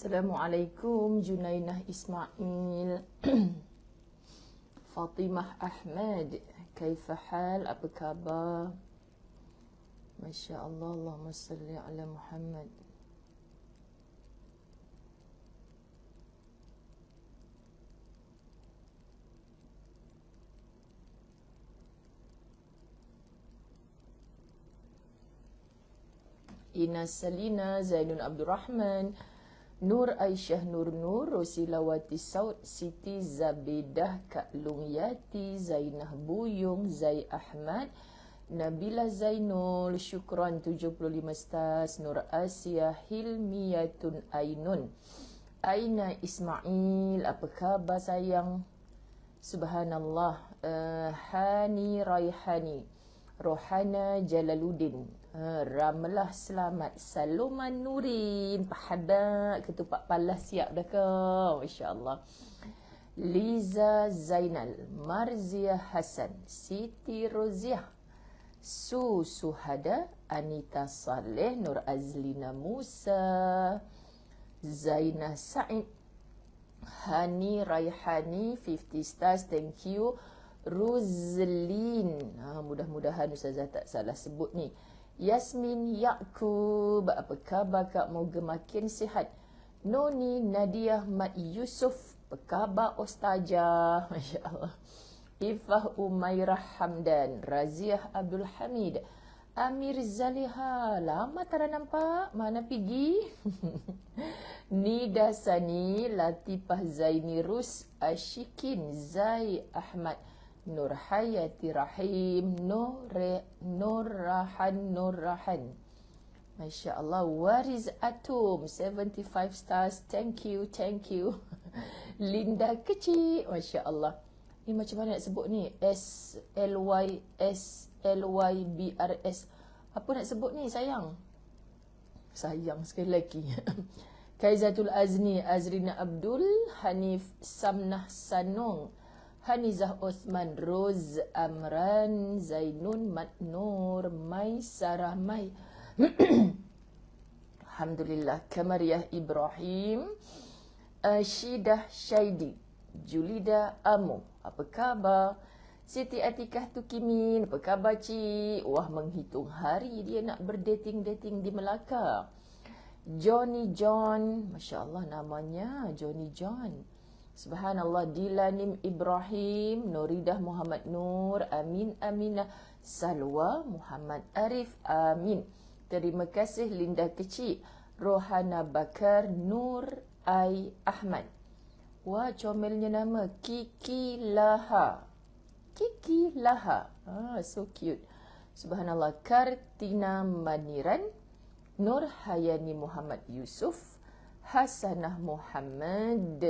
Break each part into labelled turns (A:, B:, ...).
A: Assalamualaikum Junainah Ismail. Fatimah Ahmad, kaifa hal, apa khabar? Masya Allah, Allahumma salli ala Muhammad. Ina Salina, Zainul Abdul Rahman, Nur Aisyah Nur, Rosilawati Saud, Siti Zabidah, Kak Long Yati, Zainah Buyung, Zai Ahmad, Nabila Zainul, Syukran 75 stars, Nur Asia, Hilmiyatun Ainun, Aina Ismail, apa khabar sayang? Subhanallah. Hani Raihani, Rohana Jalaluddin, Ramlah Selamat, Saluman Nurin, Pahadak, Ketupat Palas siap dah kau, Masya Allah. Liza Zainal, Marzia Hasan, Siti Roziah, Su Suhada, Anita Saleh, Nur Azlina Musa, Zainah Said, Hani Raihani, 50 stars, thank you. Ruzlin, mudah-mudahan Ustazah tak salah sebut ni. Yasmin Yaakob, apa khabar Kak? Moga makin sihat. Noni Nadia Mat Yusuf, apa khabar Ustazah? Masya Allah. Ifah Umairah Hamdan, Raziah Abdul Hamid, Amir Zaliha, lama tak nampak, mana pergi? Nida Sani, Latifah Zaini Rus, Ashikin, Zai Ahmad, Nur Hayati Rahim, Nur Rahan. Masya Allah. Wariz Atum, 75 stars, thank you. Linda Kecil, Masya Allah. Ni macam mana nak sebut ni? SLYBRS. Apa nak sebut ni sayang? Sayang sekali lagi. Kaizatul Azni, Azrina Abdul, Hanif Samnah Sanung, Hanizah Osman, Roz Amran, Zainun Matnur, Mai Sarah Mai. Alhamdulillah. Kamariah Ibrahim, Syidah Syaidi, Julida Amo, apa khabar? Siti Atikah Tukimin, apa khabar cik? Wah, menghitung hari dia nak berdating di Melaka. Johnny John, Masya Allah namanya Johnny John. Subhanallah. Dilanim Ibrahim, Nuridah Muhammad Nur, Amin Aminah, Salwa Muhammad Arif, amin. Terima kasih Linda Kecil, Rohana Bakar, Nur Ai Ahmad. Wah, comelnya nama Kiki Laha. So cute. Subhanallah. Kartina Maniran, Nur Hayani Muhammad Yusuf, Hasanah Muhammad,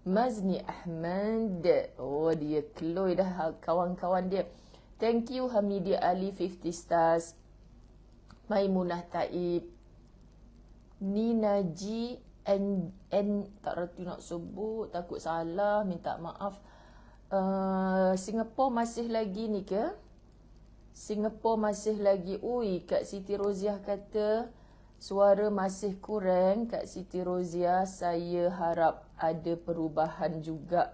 A: Mazni Ahmad. Oh, dia Chloe dah kawan-kawan dia. Thank you Hamidia Ali, 50 stars. Maimunah Taib, Nina G and tak reti nak sebut, takut salah, minta maaf. Singapura masih lagi ni ke? Singapura masih lagi. Ui, Kak Siti Roziah kata suara masih kurang. Kak Siti Roziah, saya harap ada perubahan juga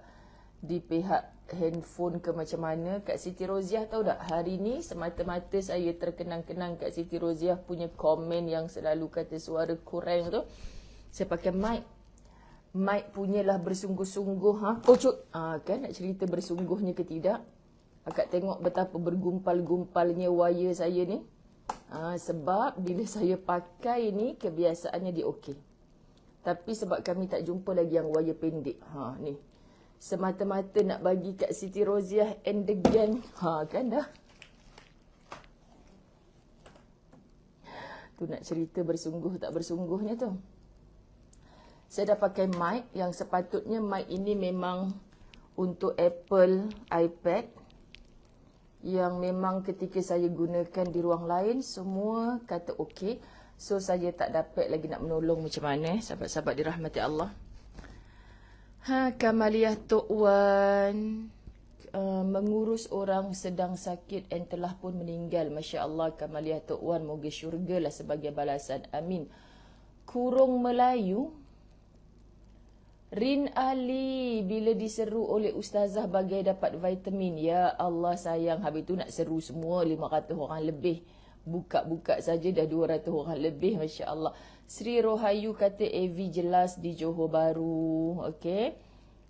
A: di pihak handphone ke macam mana. Kak Siti Roziah tahu tak, hari ni semata-mata saya terkenang-kenang Kak Siti Roziah punya komen yang selalu kata suara kurang tu. Saya pakai mic punyalah bersungguh-sungguh. Kan nak cerita bersungguhnya ke tidak? Akak tengok betapa bergumpal-gumpalnya wire saya ni. Sebab bila saya pakai ni kebiasaannya dia okey. Tapi sebab kami tak jumpa lagi yang wire pendek. Ni. Semata-mata nak bagi Kak Siti Roziah and the gang. Kan dah. Tu nak cerita bersungguh tak bersungguhnya tu. Saya dah pakai mic yang sepatutnya mic ini memang untuk Apple iPad, yang memang ketika saya gunakan di ruang lain semua kata okey. So saya tak dapat lagi nak menolong macam mana sahabat-sahabat dirahmati Allah. Kamaliah Tok Wan, mengurus orang sedang sakit and telah pun meninggal. Masya Allah. Kamaliah Tok Wan, moga syurga lah sebagai balasan, amin. Kurung Melayu, Rin Ali, bila diseru oleh ustazah bagai dapat vitamin. Ya Allah sayang, habis tu nak seru semua 500 orang lebih. Buka-buka saja dah 200 orang lebih, Masya Allah. Sri Rohayu kata AV jelas di Johor Bahru. Okey.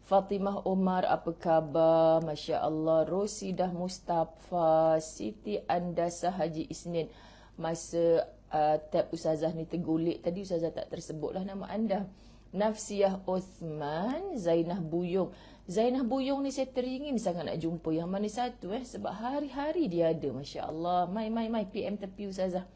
A: Fatimah Omar, apa khabar? Masya Allah. Rosidah Mustafa, Siti Andasa Haji Isnin. Masa tab ustazah ni tergolek tadi, ustazah tak tersebutlah nama anda. Nafsiah Osman, Zainah Buyung. Zainah Buyung ni saya teringin sangat nak jumpa. Yang mana satu sebab hari-hari dia ada. Masya Allah. Mai PM tepi ustazah.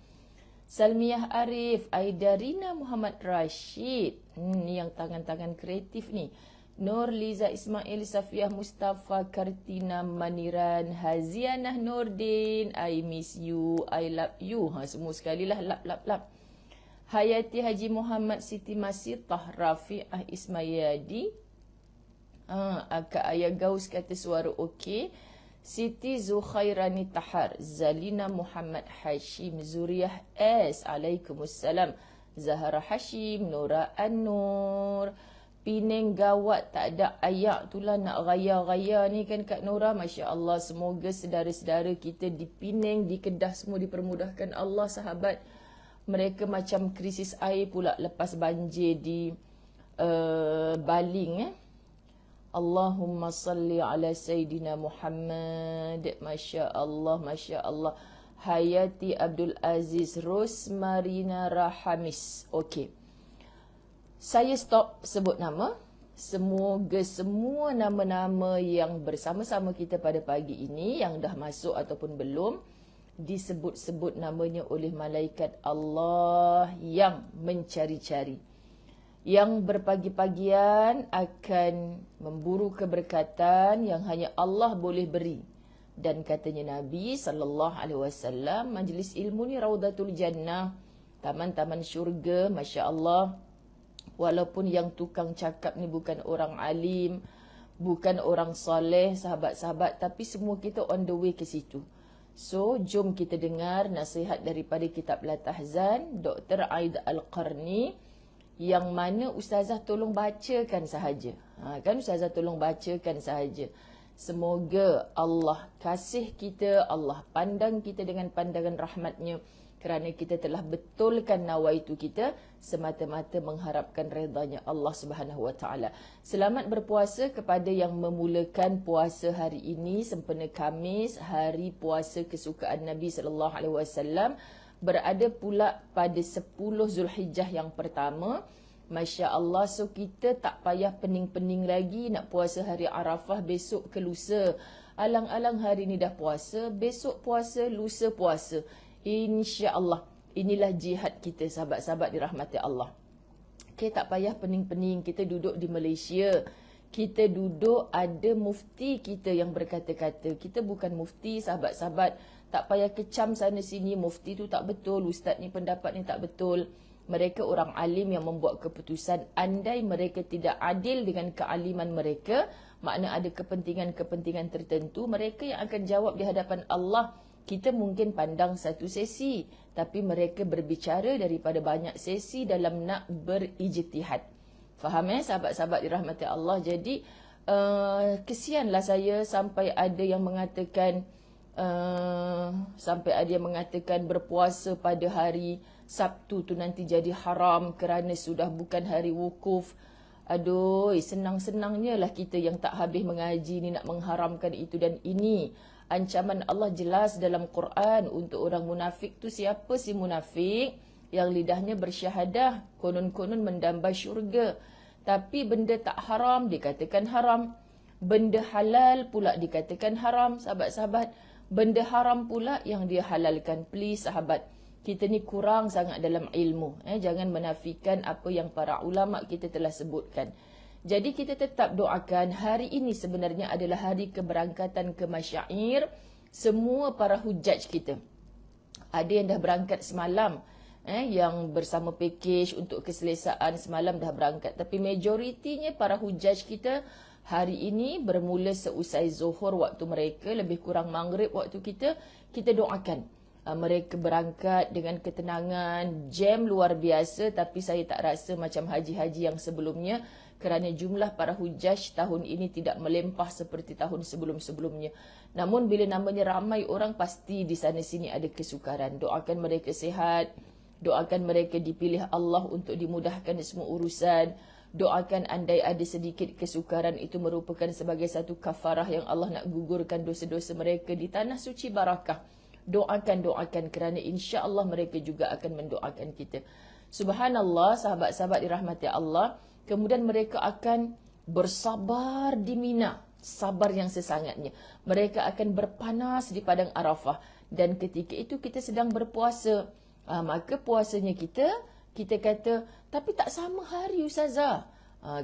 A: Salmiah Arif, Aidarina Muhammad Rashid. Ni yang tangan-tangan kreatif ni. Nur Liza Ismail, Safiah Mustafa, Kartina Maniran, Hazianah Nordin. I miss you, I love you. Semua sekali lah lap. Hayati Haji Muhammad, Siti Masitah, Rafi'ah Ismayadi. Akak Ayah Gaus kata suara okey. Siti Zukhairani Tahar, Zalina Muhammad Hashim, Zuriyah S, Alaikumussalam. Zahara Hashim, Nora An-Nur. Penang gawat tak ada ayak tu lah nak raya-raya ni kan Kak Nora. Masya Allah, semoga sedara-sedara kita di Penang, di Kedah semua dipermudahkan Allah sahabat. Mereka macam krisis air pula lepas banjir di Baling. Allahumma salli ala Sayyidina Muhammad. Masya Allah, Masya Allah. Hayati Abdul Aziz, Rosmarina Rahamis. Okey. Saya stop sebut nama. Semoga semua nama-nama yang bersama-sama kita pada pagi ini, yang dah masuk ataupun belum, disebut-sebut namanya oleh malaikat Allah yang mencari-cari, yang berpagi-pagian akan memburu keberkatan yang hanya Allah boleh beri. Dan katanya Nabi SAW, majlis ilmu ni Raudatul Jannah, taman-taman syurga. Masya Allah. Walaupun yang tukang cakap ni bukan orang alim, bukan orang soleh, sahabat-sahabat, tapi semua kita on the way ke situ. So, jom kita dengar nasihat daripada kitab Latahzan, Dr. Aid Al-Qarni, yang mana ustazah tolong bacakan sahaja. Kan ustazah tolong bacakan sahaja. Semoga Allah kasih kita, Allah pandang kita dengan pandangan rahmatnya, kerana kita telah betulkan nawaitu kita semata-mata mengharapkan redanya Allah Subhanahu Wa Taala. Selamat berpuasa kepada yang memulakan puasa hari ini, sempena Khamis, hari puasa kesukaan Nabi sallallahu alaihi wasallam, berada pula pada 10 Zulhijjah yang pertama. Masya Allah, so kita tak payah pening-pening lagi nak puasa hari Arafah besok ke lusa. Alang-alang hari ni dah puasa, besok puasa, lusa puasa. InsyaAllah, inilah jihad kita sahabat-sahabat dirahmati Allah. Okay, tak payah pening-pening. Kita duduk di Malaysia. Kita duduk ada mufti kita yang berkata-kata. Kita bukan mufti sahabat-sahabat. Tak payah kecam sana sini. Mufti tu tak betul. Ustaz ni pendapat ni tak betul. Mereka orang alim yang membuat keputusan. Andai mereka tidak adil dengan kealiman mereka, makna ada kepentingan-kepentingan tertentu, mereka yang akan jawab di hadapan Allah. Kita mungkin pandang satu sesi, tapi mereka berbicara daripada banyak sesi dalam nak berijtihad. Faham sahabat-sahabat dirahmati Allah? Jadi kesianlah saya sampai ada yang mengatakan berpuasa pada hari Sabtu tu nanti jadi haram kerana sudah bukan hari wukuf. Aduh, senang-senangnya lah kita yang tak habis mengaji ni nak mengharamkan itu dan ini. Ancaman Allah jelas dalam Quran untuk orang munafik tu. Siapa si munafik? Yang lidahnya bersyahadah, konon-konon mendamba syurga, tapi benda tak haram dikatakan haram, benda halal pula dikatakan haram. Sahabat-sahabat, benda haram pula yang dia halalkan. Please sahabat, kita ni kurang sangat dalam ilmu. Jangan menafikan apa yang para ulama kita telah sebutkan. Jadi kita tetap doakan. Hari ini sebenarnya adalah hari keberangkatan ke Masyair semua para hujaj kita. Ada yang dah berangkat semalam, yang bersama package untuk keselesaan semalam dah berangkat. Tapi majoritinya para hujaj kita hari ini bermula seusai Zuhur waktu mereka, lebih kurang Maghrib waktu kita. Kita doakan Mereka berangkat dengan ketenangan, jam luar biasa, tapi saya tak rasa macam haji-haji yang sebelumnya kerana jumlah para hujaj tahun ini tidak melempah seperti tahun sebelum-sebelumnya. Namun bila namanya ramai orang, pasti di sana sini ada kesukaran. Doakan mereka sihat, doakan mereka dipilih Allah untuk dimudahkan semua urusan. Doakan andai ada sedikit kesukaran, itu merupakan sebagai satu kafarah yang Allah nak gugurkan dosa-dosa mereka di tanah suci barakah. Doakan kerana insya-Allah mereka juga akan mendoakan kita. Subhanallah, sahabat-sahabat dirahmati Allah, kemudian mereka akan bersabar di Mina, sabar yang sesangatnya. Mereka akan berpanas di padang Arafah, dan ketika itu kita sedang berpuasa. Maka puasanya kita kata, tapi tak sama hari Ustazah.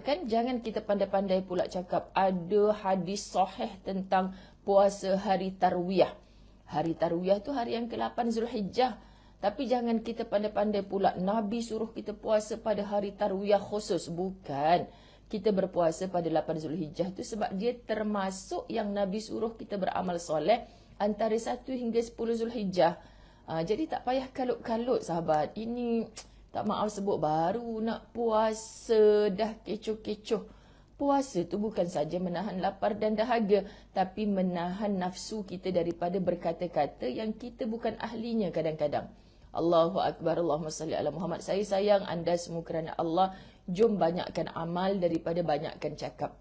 A: Kan jangan kita pandai-pandai pula cakap ada hadis sahih tentang puasa hari tarwiyah. Hari tarwiyah tu hari yang ke-8 Zulhijjah. Tapi jangan kita pandai-pandai pula Nabi suruh kita puasa pada hari tarwiyah khusus. Bukan. Kita berpuasa pada 8 Zulhijjah tu sebab dia termasuk yang Nabi suruh kita beramal soleh antara 1 hingga 10 Zulhijjah. Jadi tak payah kalut-kalut sahabat. Ini tak maaf sebut baru nak puasa dah kecoh-kecoh. Puasa tu bukan saja menahan lapar dan dahaga, tapi menahan nafsu kita daripada berkata-kata yang kita bukan ahlinya kadang-kadang. Allahu Akbar, Allahumma salli ala Muhammad. Saya sayang anda semua kerana Allah. Jom banyakkan amal daripada banyakkan cakap.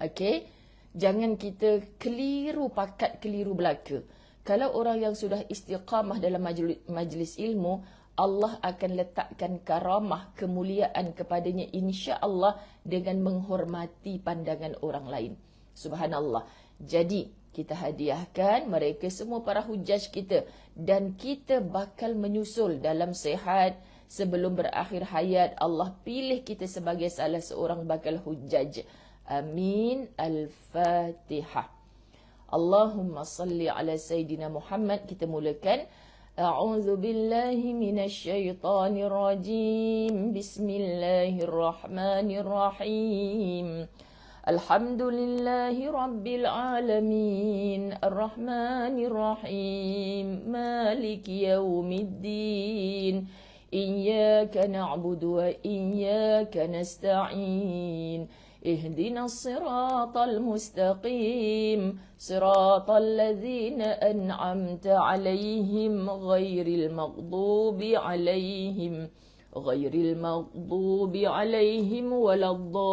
A: Okey? Jangan kita keliru pakat, keliru belaka. Kalau orang yang sudah istiqamah dalam majlis ilmu, Allah akan letakkan karamah, kemuliaan kepadanya insya-Allah dengan menghormati pandangan orang lain. Subhanallah. Jadi, kita hadiahkan mereka semua para hujaj kita dan kita bakal menyusul dalam sihat sebelum berakhir hayat. Allah pilih kita sebagai salah seorang bakal hujaj. Amin. Al-Fatihah. Allahumma salli ala Sayyidina Muhammad. Kita mulakan. A'udzu billahi minasy syaithanir rajim. Bismillahirrahmanirrahim. Alhamdulillahi rabbil alamin. Arrahmanir rahim. Maliki yaumiddin. Iyyaka na'budu wa iyyaka nasta'in. اهدنا الصراط المستقيم صراط الذين أنعمت عليهم غير المغضوب عليهم ولا الضالين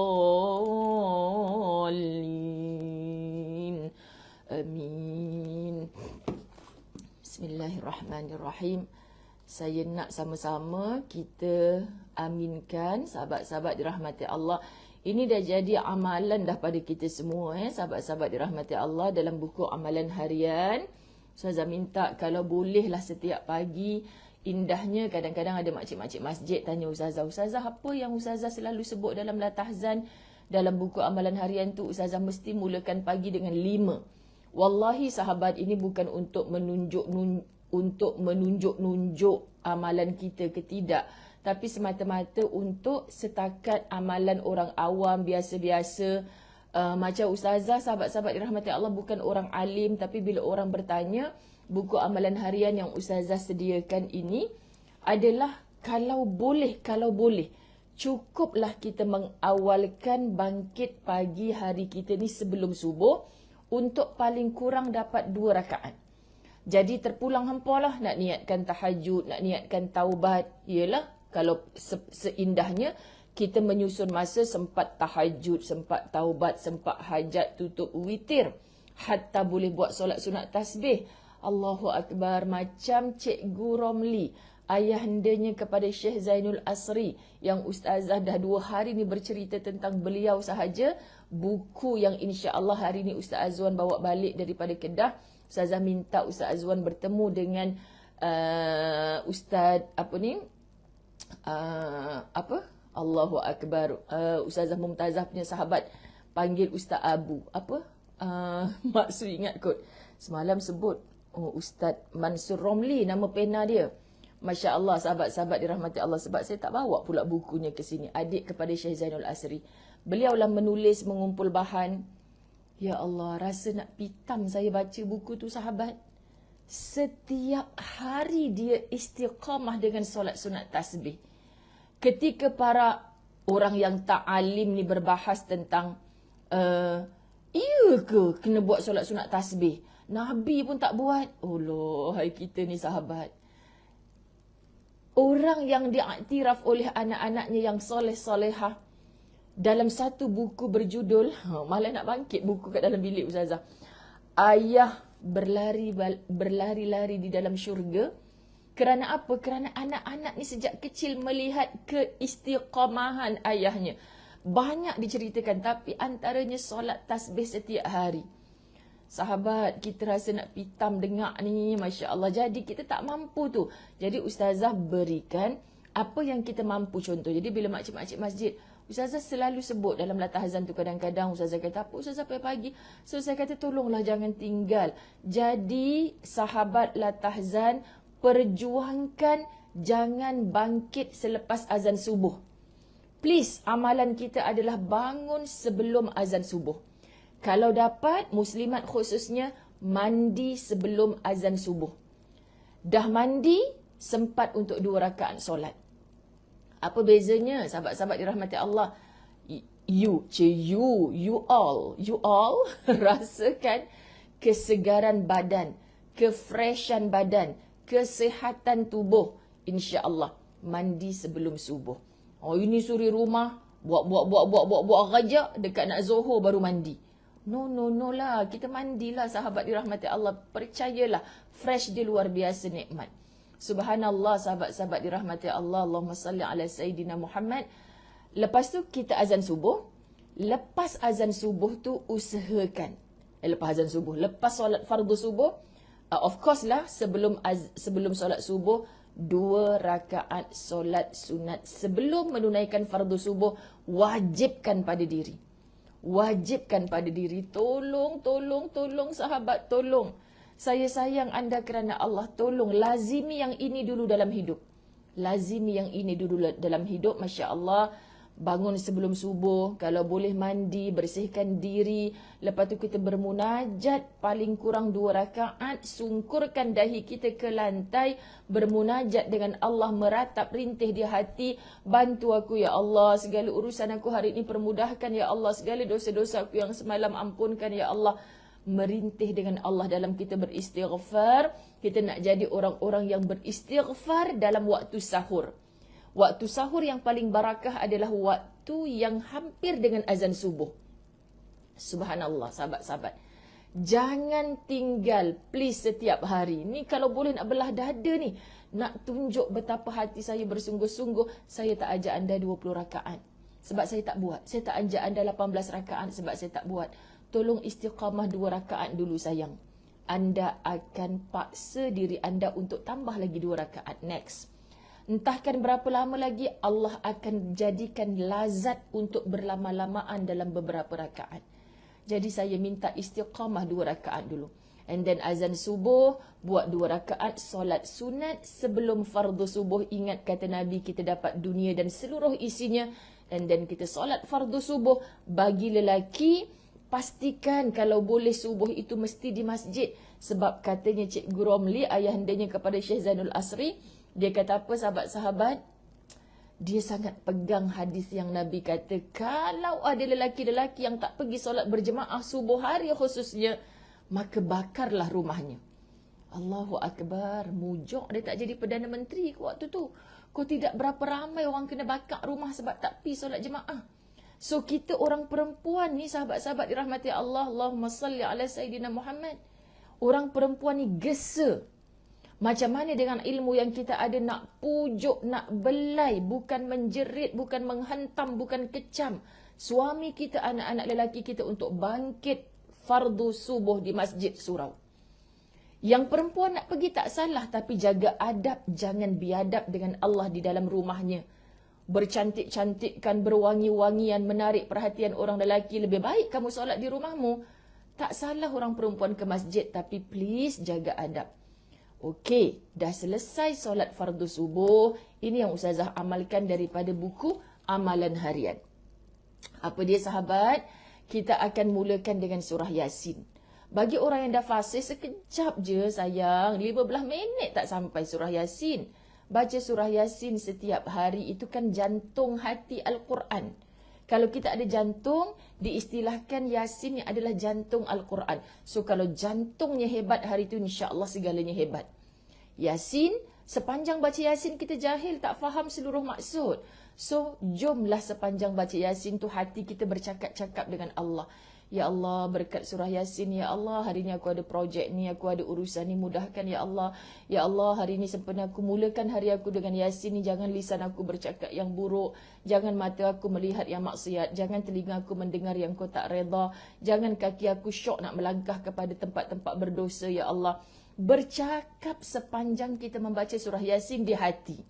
A: آمين. Bismillahirrahmanirrahim. Saya nak sama-sama kita aminkan sahabat-sahabat dirahmati Allah. Ini dah jadi amalan dah pada kita semua, sahabat-sahabat dirahmati Allah, dalam buku amalan harian. Ustazah minta kalau bolehlah setiap pagi, indahnya kadang-kadang ada makcik-makcik masjid tanya Ustazah, Ustazah apa yang Ustazah selalu sebut dalam latahzan, dalam buku amalan harian tu Ustazah mesti mulakan pagi dengan 5. Wallahi sahabat, ini bukan untuk menunjuk amalan kita ke tidak, tapi semata-mata untuk setakat amalan orang awam biasa-biasa. Macam Ustazah, sahabat-sahabat dirahmati Allah, bukan orang alim, tapi bila orang bertanya, buku amalan harian yang Ustazah sediakan ini adalah kalau boleh, cukuplah kita mengawalkan bangkit pagi hari kita ni sebelum subuh untuk paling kurang dapat 2 rakaat. Jadi terpulang hampalah nak niatkan tahajud, nak niatkan taubat. Yalah, kalau seindahnya kita menyusun masa sempat tahajud, sempat taubat, sempat hajat, tutup witir. Hatta boleh buat solat sunat tasbih. Allahu Akbar. Macam Cikgu Romli, ayahandanya kepada Syekh Zainul Asri, yang Ustazah dah 2 hari ni bercerita tentang beliau sahaja. Buku yang insya-Allah hari ni Ustaz Azwan bawa balik daripada Kedah. Ustazah minta Ustaz Azwan bertemu dengan Ustaz Allahu Akbar, Ustazah Mumtazah punya sahabat, panggil Ustaz Abu maksud ingat kot semalam sebut Ustaz Mansur Romli, nama pena dia. Masya Allah, sahabat-sahabat dirahmati Allah, sebab saya tak bawa pula bukunya ke sini. Adik kepada Syekh Zainul Asri, beliaulah menulis, mengumpul bahan. Ya Allah, rasa nak pitam saya baca buku tu sahabat. setiap hari dia istiqamah dengan solat sunat tasbih. Ketika para orang yang tak alim ni berbahas tentang iya ke kena buat solat sunat tasbih, Nabi pun tak buat. Allah, hai kita ni sahabat. Orang yang diiktiraf oleh anak-anaknya yang soleh-solehah dalam satu buku berjudul, malah nak bangkit buku kat dalam bilik Ustazah, Ayah berlari-lari di dalam syurga. Kerana apa? Kerana anak-anak ni sejak kecil melihat keistiqamahan ayahnya. Banyak diceritakan, tapi antaranya solat tasbih setiap hari. Sahabat, kita rasa nak pitam dengar ni, Masya Allah. Jadi kita tak mampu tu. Jadi Ustazah berikan apa yang kita mampu contoh. Jadi bila makcik-makcik masjid, Ustazah selalu sebut dalam latahazan tu, kadang-kadang Ustazah kata, apa Ustazah pagi-pagi? So saya kata, tolonglah jangan tinggal. Jadi sahabat latahazan, perjuangkan jangan bangkit selepas azan subuh. Please, amalan kita adalah bangun sebelum azan subuh. Kalau dapat, muslimat khususnya, mandi sebelum azan subuh. Dah mandi, sempat untuk 2 rakaat solat. Apa bezanya sahabat-sahabat dirahmati Allah? You all rasakan kesegaran badan, kefreshan badan, kesihatan tubuh. InsyaAllah mandi sebelum subuh. Oh, ini suri rumah, buat rajak dekat nak Zohor baru mandi. No lah, kita mandilah sahabat dirahmati Allah. Percayalah, fresh dia luar biasa nikmat. Subhanallah sahabat-sahabat dirahmati Allah. Allahumma salli ala Sayyidina Muhammad. Lepas tu kita azan subuh. Lepas azan subuh tu usahakan. Lepas solat fardu subuh. Of course lah sebelum solat subuh 2 rakaat solat sunat. Sebelum menunaikan fardu subuh, wajibkan pada diri. Tolong sahabat, tolong. Saya sayang anda kerana Allah. Tolong lazimi yang ini dulu dalam hidup. Masya Allah. Bangun sebelum subuh, kalau boleh mandi, bersihkan diri. Lepas tu kita bermunajat paling kurang 2 rakaat. Sungkurkan dahi kita ke lantai. Bermunajat dengan Allah, meratap rintih di hati. Bantu aku ya Allah, segala urusan aku hari ini permudahkan ya Allah. Segala dosa-dosa aku yang semalam ampunkan ya Allah. Merintih dengan Allah dalam kita beristighfar. Kita nak jadi orang-orang yang beristighfar dalam waktu sahur. Waktu sahur yang paling barakah adalah waktu yang hampir dengan azan subuh. Subhanallah sahabat-sahabat. Jangan tinggal please setiap hari. Ni kalau boleh nak belah dada ni. Nak tunjuk betapa hati saya bersungguh-sungguh. Saya tak ajak anda 20 rakaat. Sebab saya tak buat. Saya tak ajak anda 18 rakaat sebab saya tak buat. Tolong istiqamah 2 rakaat dulu sayang. Anda akan paksa diri anda untuk tambah lagi 2 rakaat. Next. Entahkan berapa lama lagi Allah akan jadikan lazat untuk berlama-lamaan dalam beberapa rakaat. Jadi saya minta istiqamah 2 rakaat dulu. And then azan subuh, buat 2 rakaat solat sunat sebelum fardu subuh. Ingat kata Nabi, kita dapat dunia dan seluruh isinya. And then kita solat fardu subuh. Bagi lelaki, pastikan kalau boleh subuh itu mesti di masjid. Sebab katanya Cikgu Romli, ayahandanya kepada Syekh Zainul Asri, dia kata apa sahabat-sahabat? Dia sangat pegang hadis yang Nabi kata, kalau ada lelaki-lelaki yang tak pergi solat berjemaah subuh hari khususnya, maka bakarlah rumahnya. Allahu Akbar. Mujok dia tak jadi Perdana Menteri waktu tu. Kau tidak berapa ramai orang kena bakar rumah sebab tak pergi solat jemaah. So kita orang perempuan ni sahabat-sahabat dirahmati Allah. Allahumma salli ala Sayyidina Muhammad. Orang perempuan ni gesa. Macam mana dengan ilmu yang kita ada nak pujuk, nak belai, bukan menjerit, bukan menghantam, bukan kecam suami kita, anak-anak lelaki kita untuk bangkit fardu subuh di masjid surau. Yang perempuan nak pergi tak salah, tapi jaga adab, jangan biadab dengan Allah di dalam rumahnya. Bercantik-cantikkan, berwangi-wangian, menarik perhatian orang lelaki. Lebih baik kamu solat di rumahmu. Tak salah orang perempuan ke masjid, tapi please jaga adab. Okey, dah selesai solat fardu subuh. Ini yang Ustazah amalkan daripada buku Amalan Harian. Apa dia sahabat? Kita akan mulakan dengan surah Yasin. Bagi orang yang dah fasih, sekejap je sayang, 15 minit tak sampai surah Yasin. Baca surah Yasin setiap hari itu kan jantung hati Al-Quran. Kalau kita ada jantung, diistilahkan Yasin yang adalah jantung Al-Quran. So kalau jantungnya hebat hari itu, insya-Allah segalanya hebat. Yasin, sepanjang baca Yasin kita jahil, tak faham seluruh maksud. So jomlah sepanjang baca Yasin tu hati kita bercakap-cakap dengan Allah. Ya Allah, berkat surah Yasin, Ya Allah, hari ni aku ada projek ni, aku ada urusan ni, mudahkan Ya Allah. Ya Allah, hari ni sempena aku mulakan hari aku dengan Yasin ni, jangan lisan aku bercakap yang buruk, jangan mata aku melihat yang maksiat, jangan telinga aku mendengar yang kau tak reda, jangan kaki aku syok nak melangkah kepada tempat-tempat berdosa, Ya Allah. Bercakap sepanjang kita membaca surah Yasin di hati.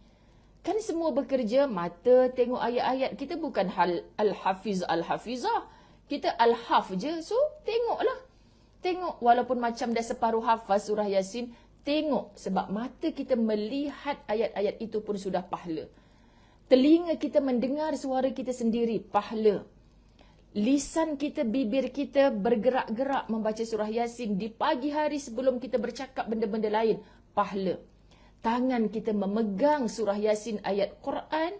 A: Kan semua bekerja, mata tengok ayat-ayat, kita bukan Al-Hafiz Al-Hafizah. Kita Al-Haf je, so tengoklah. Tengok, walaupun macam dah separuh hafaz surah Yasin, tengok. Sebab mata kita melihat ayat-ayat itu pun sudah pahala. Telinga kita mendengar suara kita sendiri, pahala. Lisan kita, bibir kita bergerak-gerak membaca surah Yasin di pagi hari sebelum kita bercakap benda-benda lain, pahala. Tangan kita memegang surah Yasin ayat Quran,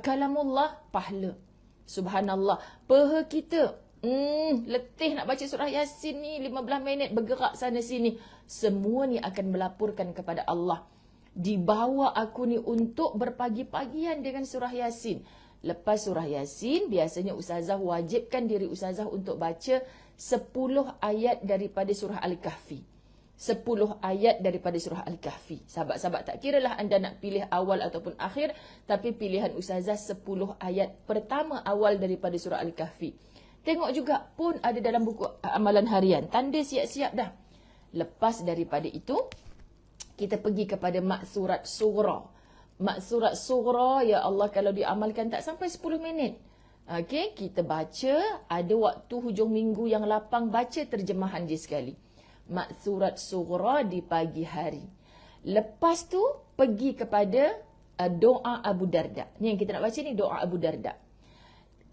A: kalamullah, pahala. Subhanallah, peha kita letih nak baca surah Yasin ni 15 minit bergerak sana sini. Semua ni akan melaporkan kepada Allah. Dibawa aku ni untuk berpagi-pagian dengan surah Yasin. Lepas surah Yasin, biasanya ustazah wajibkan diri ustazah untuk baca 10 ayat daripada surah Al-Kahfi. 10 ayat daripada surah Al-Kahfi. Sahabat-sahabat, tak kiralah anda nak pilih awal ataupun akhir, tapi pilihan ustazah 10 ayat pertama awal daripada surah Al-Kahfi. Tengok juga pun ada dalam buku amalan harian. Tanda siap-siap dah. Lepas daripada itu, kita pergi kepada Maksurat Sughra. Maksurat Sughra, ya Allah, kalau diamalkan tak sampai 10 minit. Okey, kita baca, ada waktu hujung minggu yang lapang, baca terjemahan dia sekali. Maksurat Sughra di pagi hari. Lepas tu pergi kepada doa Abu Darda. Ni yang kita nak baca ni, doa Abu Darda.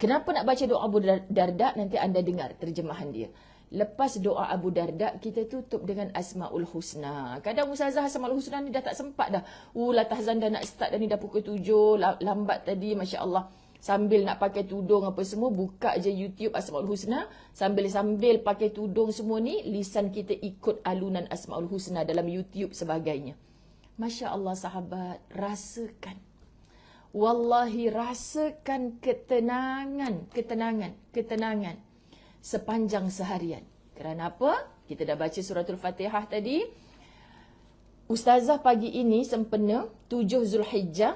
A: Kenapa nak baca doa Abu Darda? Nanti anda dengar terjemahan dia. Lepas doa Abu Darda, kita tutup dengan Asmaul Husna. Kadang Ustazah Asmaul Husna ni dah tak sempat dah. Latahzan dah nak start dah ni, dah pukul 7, lambat tadi, Masya Allah. Sambil nak pakai tudung apa semua, buka je YouTube Asmaul Husna. Sambil pakai tudung semua ni, lisan kita ikut alunan Asmaul Husna dalam YouTube sebagainya. Masya Allah sahabat, rasakan. Wallahi rasakan ketenangan sepanjang seharian. Kerana apa? Kita dah baca suratul Fatihah tadi. Ustazah pagi ini sempena 7 Zulhijjah,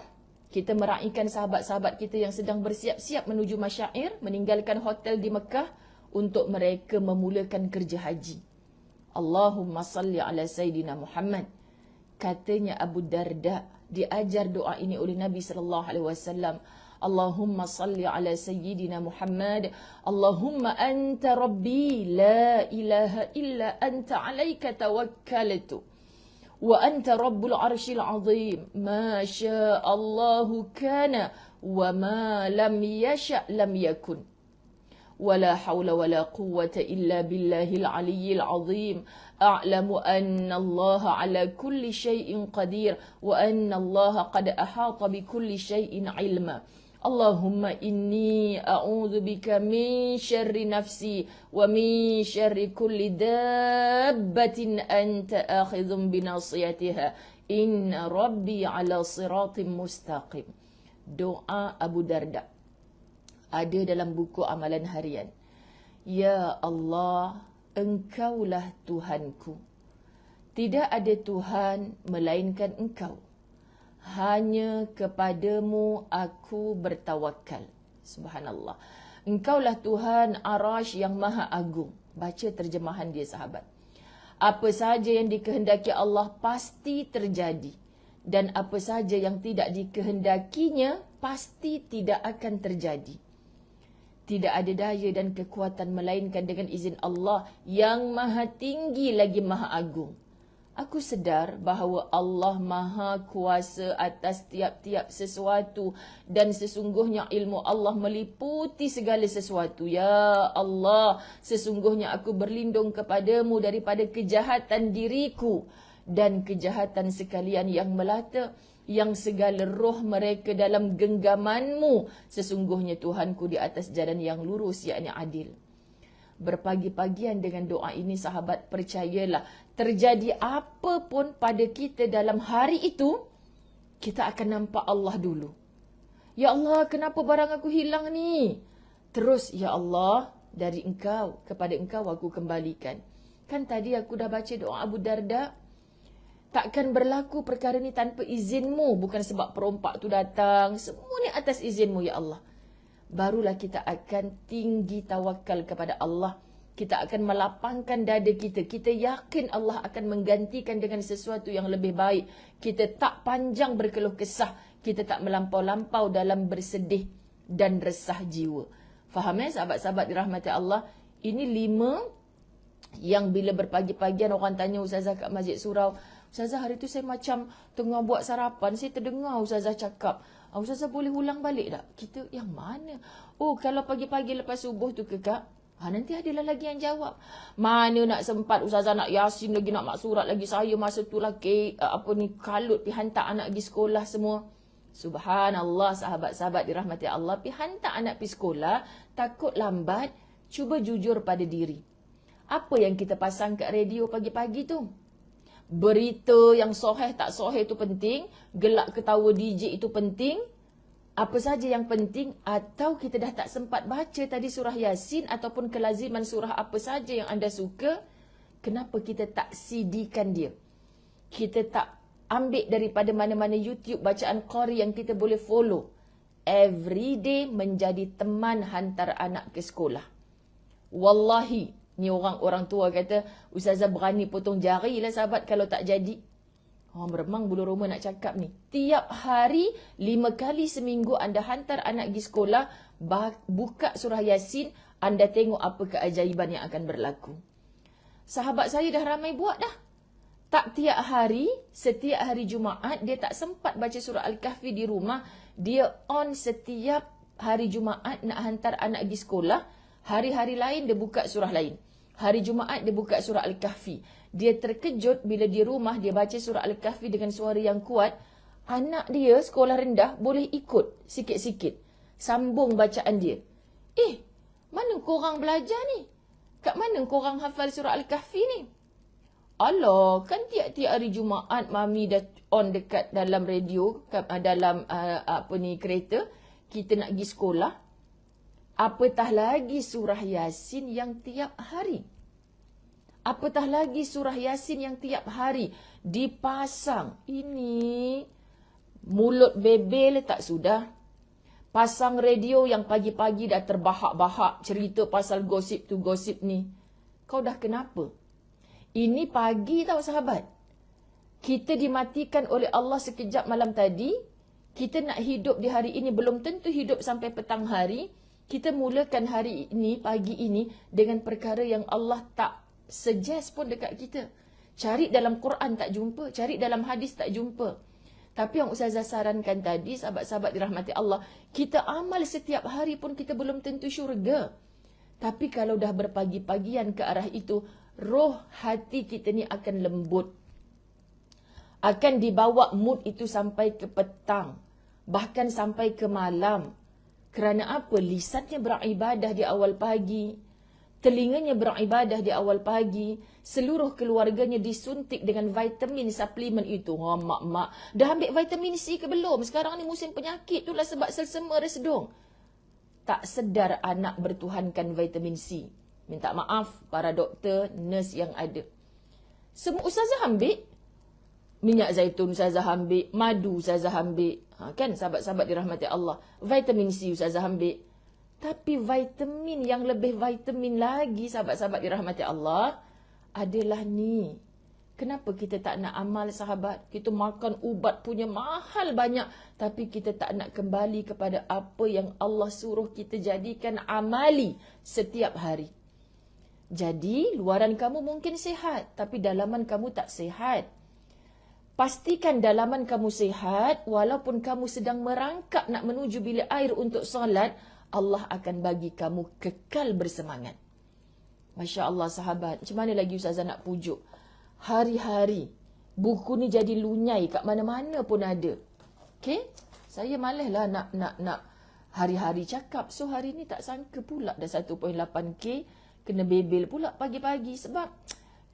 A: kita meraihkan sahabat-sahabat kita yang sedang bersiap-siap menuju masyair, meninggalkan hotel di Mekah untuk mereka memulakan kerja haji. Allahumma salli ala Sayyidina Muhammad. Katanya Abu Darda, diajar doa ini oleh Nabi SAW. Allahumma salli ala Sayyidina Muhammad. Allahumma anta Rabbi, la ilaha illa anta alaika tawakkaltu. وأنت رب العرش العظيم ما شاء الله كان وما لم يشأ لم يكن ولا حول ولا قوة إلا بالله العلي العظيم أعلم أن الله على كل شيء قدير وأن الله قد أحاط بكل شيء علما اللهم إني أعوذ بك من شر نفسي ومن شر كل دابة أنت آخذ بناصيتها إن ربي على صراط مستقيم. Doa Abu Darda ada dalam buku amalan harian. Ya Allah, Engkaulah Tuhanku. Tidak ada Tuhan melainkan Engkau. Hanya kepadamu aku bertawakal. Subhanallah. Engkaulah Tuhan Arash yang maha agung. Baca terjemahan dia sahabat. Apa sahaja yang dikehendaki Allah pasti terjadi. Dan apa sahaja yang tidak dikehendakinya pasti tidak akan terjadi. Tidak ada daya dan kekuatan melainkan dengan izin Allah yang maha tinggi lagi maha agung. Aku sedar bahawa Allah Maha Kuasa atas tiap-tiap sesuatu dan sesungguhnya ilmu Allah meliputi segala sesuatu. Ya Allah, sesungguhnya aku berlindung kepadamu daripada kejahatan diriku dan kejahatan sekalian yang melata, yang segala roh mereka dalam genggamanmu. Sesungguhnya Tuhanku di atas jalan yang lurus, yakni adil. Berpagi-pagian dengan doa ini, sahabat, percayalah, terjadi apa pun pada kita dalam hari itu, kita akan nampak Allah dulu. Ya Allah, kenapa barang aku hilang ni? Terus, ya Allah, dari engkau, kepada engkau aku kembalikan. Kan tadi aku dah baca doa Abu Darda. Takkan berlaku perkara ni tanpa izinmu. Bukan sebab perompak tu datang. Semua ni atas izinmu, ya Allah. Barulah kita akan tinggi tawakal kepada Allah. Kita akan melapangkan dada kita. Kita yakin Allah akan menggantikan dengan sesuatu yang lebih baik. Kita tak panjang berkeluh kesah. Kita tak melampau-lampau dalam bersedih dan resah jiwa. Faham sahabat-sahabat dirahmati Allah? Ini 5 yang bila berpagi-pagian orang tanya Ustazah kat Masjid Surau, Ustazah, hari tu saya macam tengah buat sarapan, saya terdengar Ustazah cakap, Ustazah boleh ulang balik tak? Kita, yang mana? Oh, kalau pagi-pagi lepas subuh tu ke Kak? Nanti adalah lagi yang jawab. Mana nak sempat Ustazah nak Yasin lagi, nak mak surat lagi. Saya masa tu lah kalut pergi hantar anak pergi sekolah semua. Subhanallah, sahabat-sahabat dirahmati Allah. Pergi hantar anak pergi sekolah, takut lambat. Cuba jujur pada diri. Apa yang kita pasang kat radio pagi-pagi tu? Berita yang soheh tak soheh itu penting. Gelak ketawa DJ itu penting. Apa saja yang penting. Atau kita dah tak sempat baca tadi surah Yasin ataupun kelaziman surah apa saja yang anda suka. Kenapa kita tak CD-kan dia? Kita tak ambil daripada mana-mana YouTube bacaan Qari yang kita boleh follow. Everyday menjadi teman hantar anak ke sekolah. Wallahi, ni orang tua kata, Ustazah berani potong jari lah sahabat kalau tak jadi. Meremang bulu roma nak cakap ni. Tiap hari 5 kali seminggu anda hantar anak pergi sekolah, buka surah Yasin, anda tengok apa keajaiban yang akan berlaku. Sahabat saya dah ramai buat dah. Tak tiap hari, setiap hari Jumaat, dia tak sempat baca surah Al-Kahfi di rumah. Dia on setiap hari Jumaat nak hantar anak pergi sekolah. Hari-hari lain dia buka surah lain. Hari Jumaat dia buka surah Al-Kahfi. Dia terkejut bila di rumah dia baca surah Al-Kahfi dengan suara yang kuat. Anak dia sekolah rendah boleh ikut sikit-sikit. Sambung bacaan dia. Mana korang belajar ni? Kat mana korang hafal surah Al-Kahfi ni? Allah, kan tiap-tiap hari Jumaat Mami dah on dekat dalam radio, dalam kereta. Kita nak pergi sekolah. Apatah lagi surah Yasin yang tiap hari. Apatah lagi surah Yasin yang tiap hari dipasang. Ini mulut bebel tak sudah. Pasang radio yang pagi-pagi dah terbahak-bahak cerita pasal gosip tu gosip ni. Kau dah kenapa? Ini pagi tau sahabat. Kita dimatikan oleh Allah sekejap malam tadi. Kita nak hidup di hari ini belum tentu hidup sampai petang hari. Kita mulakan hari ini, pagi ini dengan perkara yang Allah tak suggest pun dekat kita. Cari dalam Quran tak jumpa, cari dalam hadis tak jumpa. Tapi yang Ustazah sarankan tadi, sahabat-sahabat dirahmati Allah, kita amal setiap hari pun kita belum tentu syurga. Tapi kalau dah berpagi-pagian ke arah itu, roh hati kita ni akan lembut. Akan dibawa mood itu sampai ke petang. Bahkan sampai ke malam. Kerana apa? Lisannya beribadah di awal pagi. Telinganya beribadah di awal pagi. Seluruh keluarganya disuntik dengan vitamin suplemen itu. Mak-mak. Dah ambil vitamin C ke belum? Sekarang ni musim penyakit tu lah sebab selsema resedung. Tak sedar anak bertuhankan vitamin C. Minta maaf para doktor, nurse yang ada. Semua Ustazah ambil. Minyak zaitun Ustazah ambil. Madu Ustazah ambil. Kan sahabat-sahabat dirahmati Allah. Vitamin C Ustazah ambil. Tapi vitamin yang lebih vitamin lagi sahabat-sahabat dirahmati Allah adalah ni. Kenapa kita tak nak amal sahabat? Kita makan ubat punya mahal banyak. Tapi kita tak nak kembali kepada apa yang Allah suruh kita jadikan amali setiap hari. Jadi, luaran kamu mungkin sihat, tapi dalaman kamu tak sihat. Pastikan dalaman kamu sihat, walaupun kamu sedang merangkak nak menuju bilik air untuk solat, Allah akan bagi kamu kekal bersemangat. Masya Allah sahabat, macam mana lagi Ustazah nak pujuk? Hari-hari, buku ni jadi lunyai kat mana-mana pun ada. Okay? Saya malaslah nak hari-hari cakap. So hari ni tak sangka pula dah 1.8K, kena bebel pula pagi-pagi. Sebab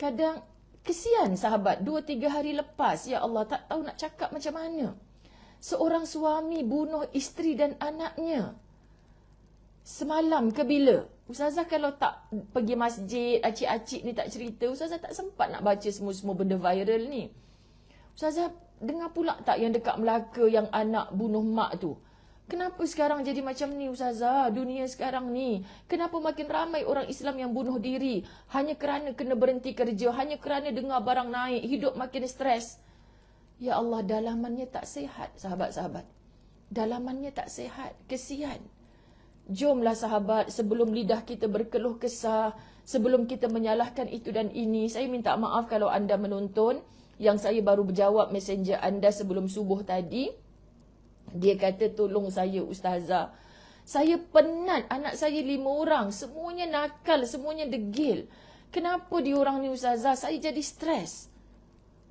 A: kadang kesian sahabat, 2-3 hari lepas, ya Allah tak tahu nak cakap macam mana. Seorang suami bunuh isteri dan anaknya. Semalam ke bila? Ustazah kalau tak pergi masjid, acik-acik ni tak cerita, Ustazah tak sempat nak baca semua-semua benda viral ni. Ustazah dengar pula tak yang dekat Melaka yang anak bunuh mak tu? Kenapa sekarang jadi macam ni Ustazah? Dunia sekarang ni. Kenapa makin ramai orang Islam yang bunuh diri? Hanya kerana kena berhenti kerja. Hanya kerana dengar barang naik. Hidup makin stres. Ya Allah, dalamannya tak sihat sahabat-sahabat. Dalamannya tak sihat. Kesian. Jomlah sahabat, sebelum lidah kita berkeluh kesah, sebelum kita menyalahkan itu dan ini, saya minta maaf kalau anda menonton, yang saya baru berjawab messenger anda sebelum subuh tadi. Dia kata, tolong saya Ustazah. Saya penat, anak saya 5 orang, semuanya nakal, semuanya degil. Kenapa diorang ni Ustazah? Saya jadi stres.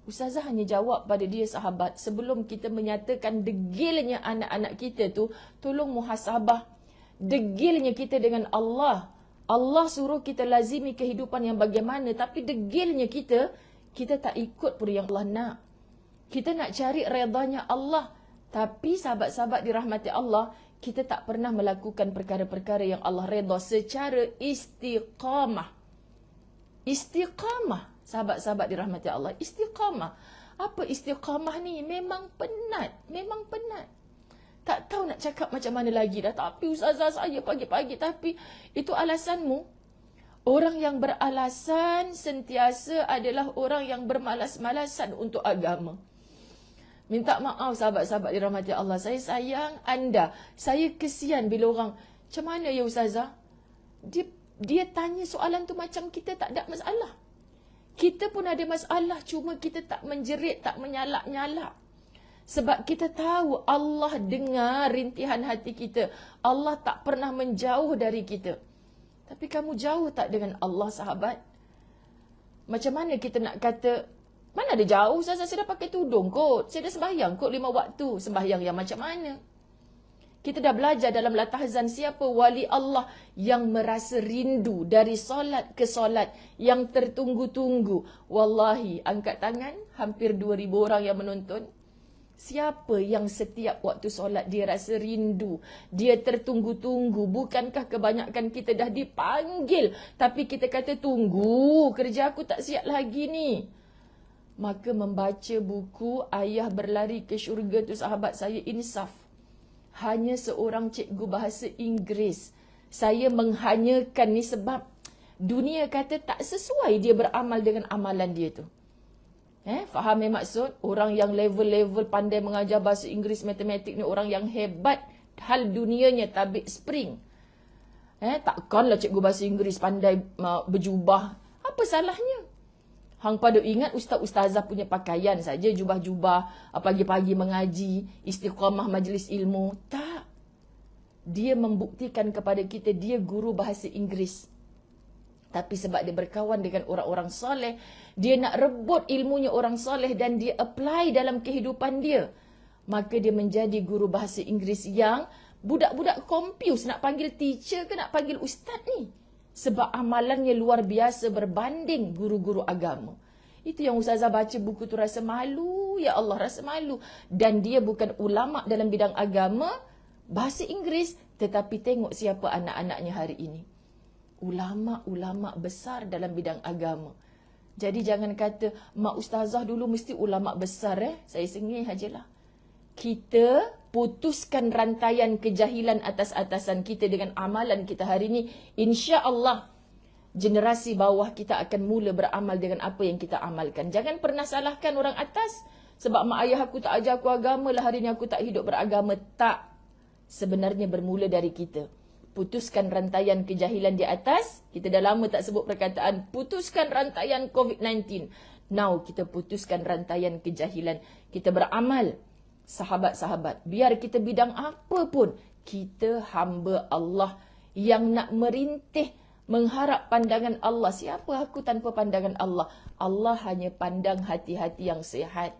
A: Ustazah hanya jawab pada dia sahabat, sebelum kita menyatakan degilnya anak-anak kita tu, tolong muhasabah. Degilnya kita dengan Allah. Allah suruh kita lazimi kehidupan yang bagaimana, tapi degilnya kita tak ikut pun yang Allah nak. Kita nak cari redanya Allah. Tapi sahabat-sahabat dirahmati Allah, kita tak pernah melakukan perkara-perkara yang Allah redha secara istiqamah. Istiqamah, sahabat-sahabat dirahmati Allah. Istiqamah. Apa istiqamah ni? Memang penat. Memang penat. Tak tahu nak cakap macam mana lagi dah. Tapi Ustazah saya pagi-pagi. Tapi itu alasanmu. Orang yang beralasan sentiasa adalah orang yang bermalas-malasan untuk agama. Minta maaf sahabat-sahabat dirahmati Allah. Saya sayang anda. Saya kesian bila orang, macam mana ya Ustazah? Dia tanya soalan tu macam kita tak ada masalah. Kita pun ada masalah. Cuma kita tak menjerit, tak menyalak-nyalak. Sebab kita tahu Allah dengar rintihan hati kita. Allah tak pernah menjauh dari kita. Tapi kamu jauh tak dengan Allah sahabat? Macam mana kita nak kata, mana ada jauh? Saya dah pakai tudung kot. Saya dah sembahyang kot 5 waktu. Sembahyang yang macam mana? Kita dah belajar dalam latahzan siapa wali Allah yang merasa rindu dari solat ke solat. Yang tertunggu-tunggu. Wallahi, angkat tangan. Hampir 2,000 orang yang menonton. Siapa yang setiap waktu solat dia rasa rindu, dia tertunggu-tunggu? Bukankah kebanyakan kita dah dipanggil, tapi kita kata tunggu, kerja aku tak siap lagi ni. Maka membaca buku Ayah Berlari ke Syurga tu sahabat saya insaf. Hanya seorang cikgu bahasa Inggeris. Saya menghanyakan ni sebab dunia kata tak sesuai dia beramal dengan amalan dia tu. Faham maksud? Orang yang level-level pandai mengajar bahasa Inggeris, matematik ni orang yang hebat. Hal dunianya tabik spring. Takkanlah cikgu bahasa Inggeris pandai berjubah. Apa salahnya? Hang pada ingat ustaz-ustazah punya pakaian saja, jubah-jubah, pagi-pagi mengaji, istiqamah majlis ilmu. Tak. Dia membuktikan kepada kita dia guru bahasa Inggeris. Tapi sebab dia berkawan dengan orang-orang soleh, dia nak rebut ilmunya orang soleh dan dia apply dalam kehidupan dia. Maka dia menjadi guru bahasa Inggeris yang budak-budak confuse nak panggil teacher ke nak panggil ustaz ni. Sebab amalannya luar biasa berbanding guru-guru agama. Itu yang Ustazah baca buku tu rasa malu. Ya Allah, rasa malu. Dan dia bukan ulama dalam bidang agama, bahasa Inggeris, tetapi tengok siapa anak-anaknya hari ini. Ulama-ulama besar dalam bidang agama. Jadi jangan kata, mak ustazah dulu mesti ulama besar. Saya sengih ajalah. Kita putuskan rantaian kejahilan atas-atasan kita dengan amalan kita hari ini. InsyaAllah, generasi bawah kita akan mula beramal dengan apa yang kita amalkan. Jangan pernah salahkan orang atas. Sebab mak ayah aku tak ajar aku agama lah, hari ini aku tak hidup beragama. Tak. Sebenarnya bermula dari kita. putuskan rantaian kejahilan di atas. Kita dah lama tak sebut perkataan putuskan rantaian COVID-19. Now kita putuskan rantaian kejahilan. Kita beramal. Sahabat-sahabat, biar kita bidang apa pun, kita hamba Allah yang nak merintih mengharap pandangan Allah. Siapa aku tanpa pandangan Allah? Allah hanya pandang hati-hati yang sihat.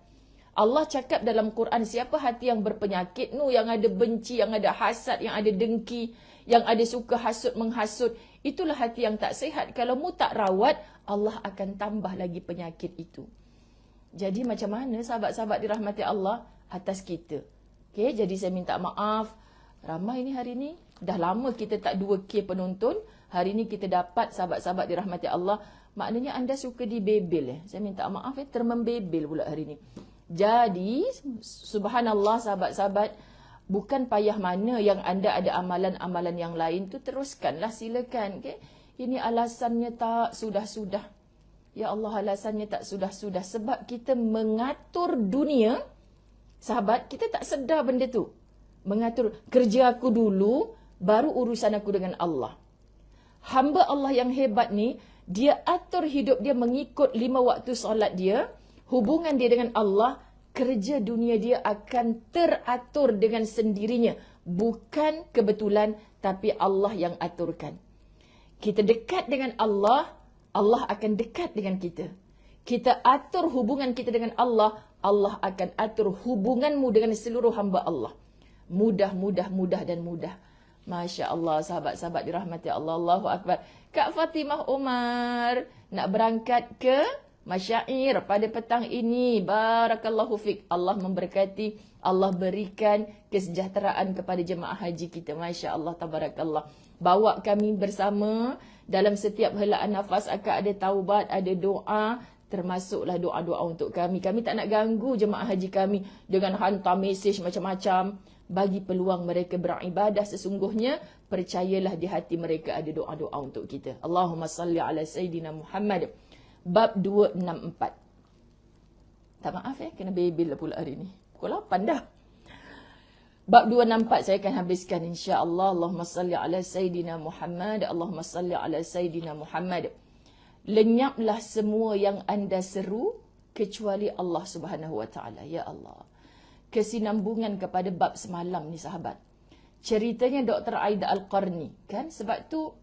A: Allah cakap dalam Quran, siapa hati yang berpenyakit, yang ada benci, yang ada hasad, yang ada dengki, yang ada suka hasut menghasut, itulah hati yang tak sihat. Kalau mu tak rawat, Allah akan tambah lagi penyakit itu. Jadi macam mana sahabat-sahabat dirahmati Allah atas kita? Okay, jadi saya minta maaf. Ramai ni hari ni. Dah lama kita tak 2K penonton. Hari ni kita dapat sahabat-sahabat dirahmati Allah. Maknanya anda suka dibebel. Saya minta maaf, termembebel pula hari ni. Jadi, subhanallah sahabat-sahabat, bukan payah mana yang anda ada amalan-amalan yang lain tu, teruskanlah, silakan. Okay? Ini alasannya tak sudah-sudah. Ya Allah, alasannya tak sudah-sudah. Sebab kita mengatur dunia, sahabat, kita tak sedar benda tu. Mengatur kerja aku dulu, baru urusan aku dengan Allah. Hamba Allah yang hebat ni, dia atur hidup dia mengikut 5 waktu solat dia, hubungan dia dengan Allah, kerja dunia dia akan teratur dengan sendirinya. Bukan kebetulan, tapi Allah yang aturkan. Kita dekat dengan Allah, Allah akan dekat dengan kita. Kita atur hubungan kita dengan Allah, Allah akan atur hubunganmu dengan seluruh hamba Allah. Mudah, mudah, mudah dan mudah. Masya Allah, sahabat-sahabat dirahmati Allah. Allahu Akbar. Kak Fatimah Umar nak berangkat ke masyair pada petang ini. Barakallahu fiq. Allah memberkati, Allah berikan kesejahteraan kepada jemaah haji kita. Masya Allah, tabarakallah. Bawa kami bersama dalam setiap helaan nafas akan ada taubat, ada doa. Termasuklah doa-doa untuk kami. Kami tak nak ganggu jemaah haji kami dengan hantar mesej macam-macam. Bagi peluang mereka beribadah sesungguhnya. Percayalah di hati mereka ada doa-doa untuk kita. Allahumma salli ala Sayyidina Muhammad. Bab 264. Tak maaf kena bebel pula hari ni. Pukul 8 dah. Bab 264 saya akan habiskan insya-Allah. Allahumma salli ala Sayyidina Muhammad. Allahumma salli ala Sayyidina Muhammad. Lenyaplah semua yang anda seru kecuali Allah Subhanahu Wa Taala. Ya Allah. Kesinambungan kepada bab semalam ni sahabat. Ceritanya Dr. Aida Al-Qarni, kan? Sebab tu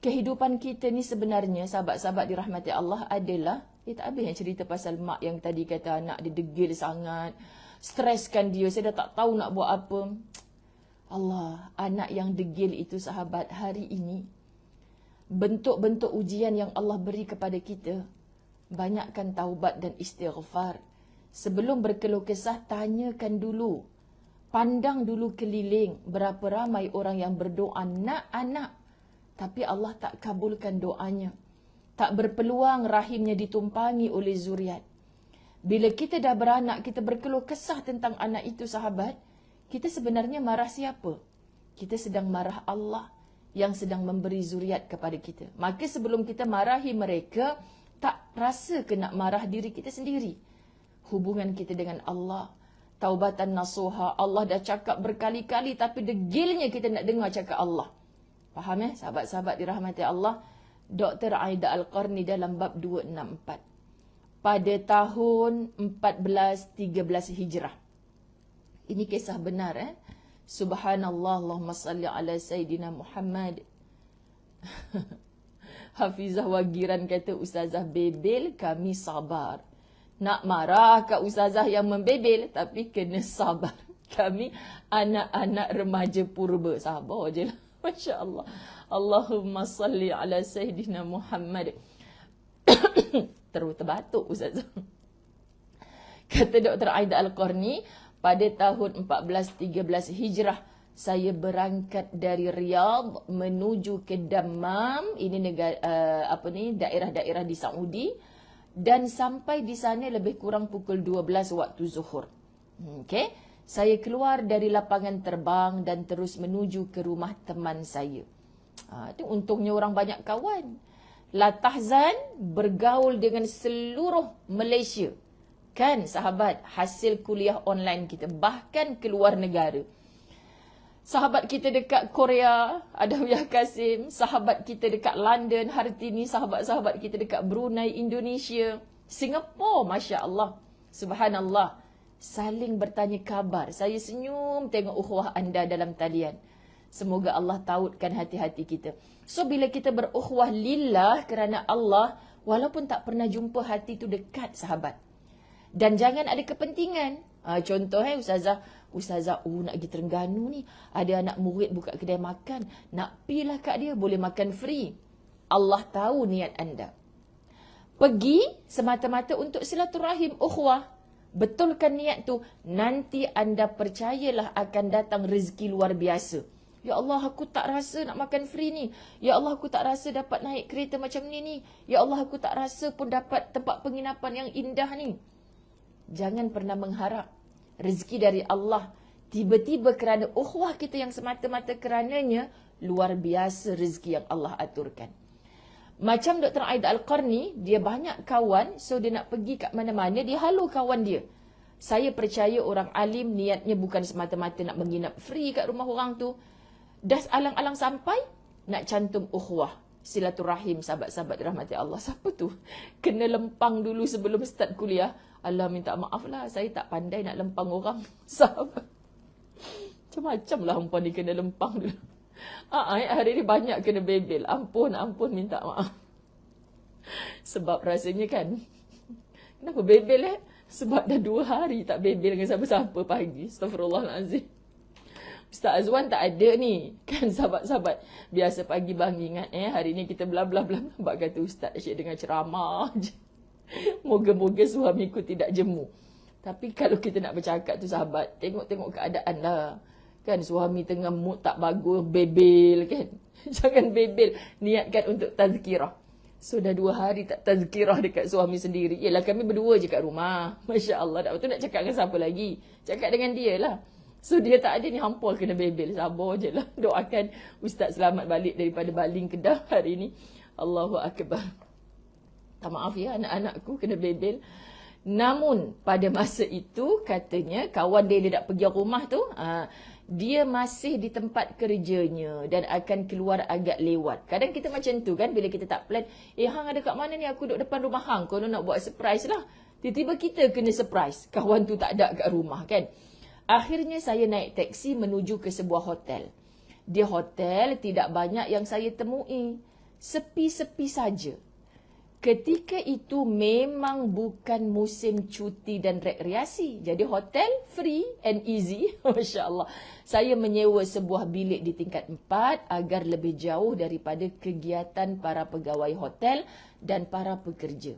A: kehidupan kita ni sebenarnya sahabat-sahabat dirahmati Allah adalah, tak habis yang cerita pasal mak yang tadi kata anak dia degil sangat, streskan dia, saya dah tak tahu nak buat apa. Allah, anak yang degil itu sahabat, hari ini bentuk-bentuk ujian yang Allah beri kepada kita, banyakkan taubat dan istighfar. Sebelum berkeluh kesah, tanyakan dulu, pandang dulu keliling, berapa ramai orang yang berdoa nak anak, tapi Allah tak kabulkan doanya. Tak berpeluang rahimnya ditumpangi oleh zuriat. Bila kita dah beranak, kita berkeluh kesah tentang anak itu sahabat, kita sebenarnya marah siapa? Kita sedang marah Allah yang sedang memberi zuriat kepada kita. Maka sebelum kita marahi mereka, tak rasa ke nak marah diri kita sendiri. Hubungan kita dengan Allah, taubatan nasuha, Allah dah cakap berkali-kali tapi degilnya kita nak dengar cakap Allah. Faham sahabat-sahabat dirahmati Allah? Dr. Aida Al-Qarni dalam bab 264. Pada tahun 1413 Hijrah. Ini kisah benar Subhanallah, Allahumma salli ala Sayyidina Muhammad. Hafizah Wagiran kata, Ustazah bebel, kami sabar. Nak marah kat Ustazah yang membebel, tapi kena sabar. Kami anak-anak remaja purba. Sabar je lah. Masya Allah. Allahumma salli ala Sayyidina Muhammad. Terus terbatuk Ustazah. Kata Dr. Aida Al-Qarni, pada tahun 1413 Hijrah, saya berangkat dari Riyadh menuju ke Dammam. Ini negara, daerah-daerah di Saudi. Dan sampai di sana lebih kurang pukul 12 waktu zuhur. Okay. Saya keluar dari lapangan terbang dan terus menuju ke rumah teman saya. Itu untungnya orang banyak kawan. La tahzan, bergaul dengan seluruh Malaysia. Kan sahabat, hasil kuliah online kita. Bahkan keluar negara. Sahabat kita dekat Korea, Adawiyah Kasim. Sahabat kita dekat London, Hartini. Sahabat-sahabat kita dekat Brunei, Indonesia, Singapura, Masya Allah. Subhanallah. Saling bertanya kabar. Saya senyum tengok ukhuwah anda dalam talian. Semoga Allah tautkan hati-hati kita. So, bila kita berukhuwah lillah kerana Allah, walaupun tak pernah jumpa, hati tu dekat sahabat. Dan jangan ada kepentingan. Contoh Ustazah, nak pergi Terengganu ni. Ada anak murid buka kedai makan. Nak pilah kat dia, boleh makan free. Allah tahu niat anda. Pergi semata-mata untuk silaturahim, ukhuwah. Betulkan niat tu, nanti anda percayalah akan datang rezeki luar biasa. Ya Allah, aku tak rasa nak makan free ni. Ya Allah, aku tak rasa dapat naik kereta macam ni. Ya Allah, aku tak rasa pun dapat tempat penginapan yang indah ni. Jangan pernah mengharap rezeki dari Allah tiba-tiba kerana ukhuwah kita yang semata-mata kerananya luar biasa rezeki yang Allah aturkan. Macam Dr. Aida Al-Qarni, dia banyak kawan, so dia nak pergi kat mana-mana, dia halu kawan dia. Saya percaya orang alim niatnya bukan semata-mata nak menginap free kat rumah orang tu. Dah alang-alang sampai, nak cantum ukhuwah, silaturahim, sahabat-sahabat dirahmati Allah. Siapa tu? Kena lempang dulu sebelum start kuliah. Allah minta maaf lah, saya tak pandai nak lempang orang. Sahabat. Macam-macam lah perempuan ni kena lempang dulu. Hari ni banyak kena bebel. Ampun, minta maaf. Sebab rasanya kan, kenapa bebel Sebab dah 2 hari tak bebel dengan siapa-siapa pagi. Astaghfirullahalazim. Ustaz Azwan tak ada ni. Kan sahabat-sahabat. Biasa pagi bang ingat hari ni kita bla bla bla. Sebab kata Ustaz asyik dengan ceramah je. Moga-moga suamiku tidak jemu. Tapi kalau kita nak bercakap tu sahabat, tengok-tengok keadaan lah. Kan suami tengah mood tak bagus, bebel kan. Jangan bebel, niatkan untuk tazkirah. So dah 2 hari tak tazkirah dekat suami sendiri. Yelah kami berdua je kat rumah. Masya Allah, tak betul nak cakap dengan siapa lagi. Cakap dengan dia lah. So dia tak ada ni, hampur kena bebel. Sabar je lah. Doakan Ustaz selamat balik daripada baling Kedah hari ni. Allahu Akbar. Tak maaf ya, anak-anakku kena bebel. Namun pada masa itu katanya kawan dia nak pergi rumah tu, dia masih di tempat kerjanya dan akan keluar agak lewat. Kadang kita macam tu kan, bila kita tak plan, hang ada kat mana ni, aku duduk depan rumah hang, kau nak buat surprise lah. Tiba-tiba kita kena surprise, kawan tu tak ada kat rumah kan. Akhirnya saya naik teksi menuju ke sebuah hotel. Di hotel tidak banyak yang saya temui, sepi-sepi saja. Ketika itu memang bukan musim cuti dan rekreasi. Jadi hotel free and easy. Masya Allah. Saya menyewa sebuah bilik di tingkat 4 agar lebih jauh daripada kegiatan para pegawai hotel dan para pekerja.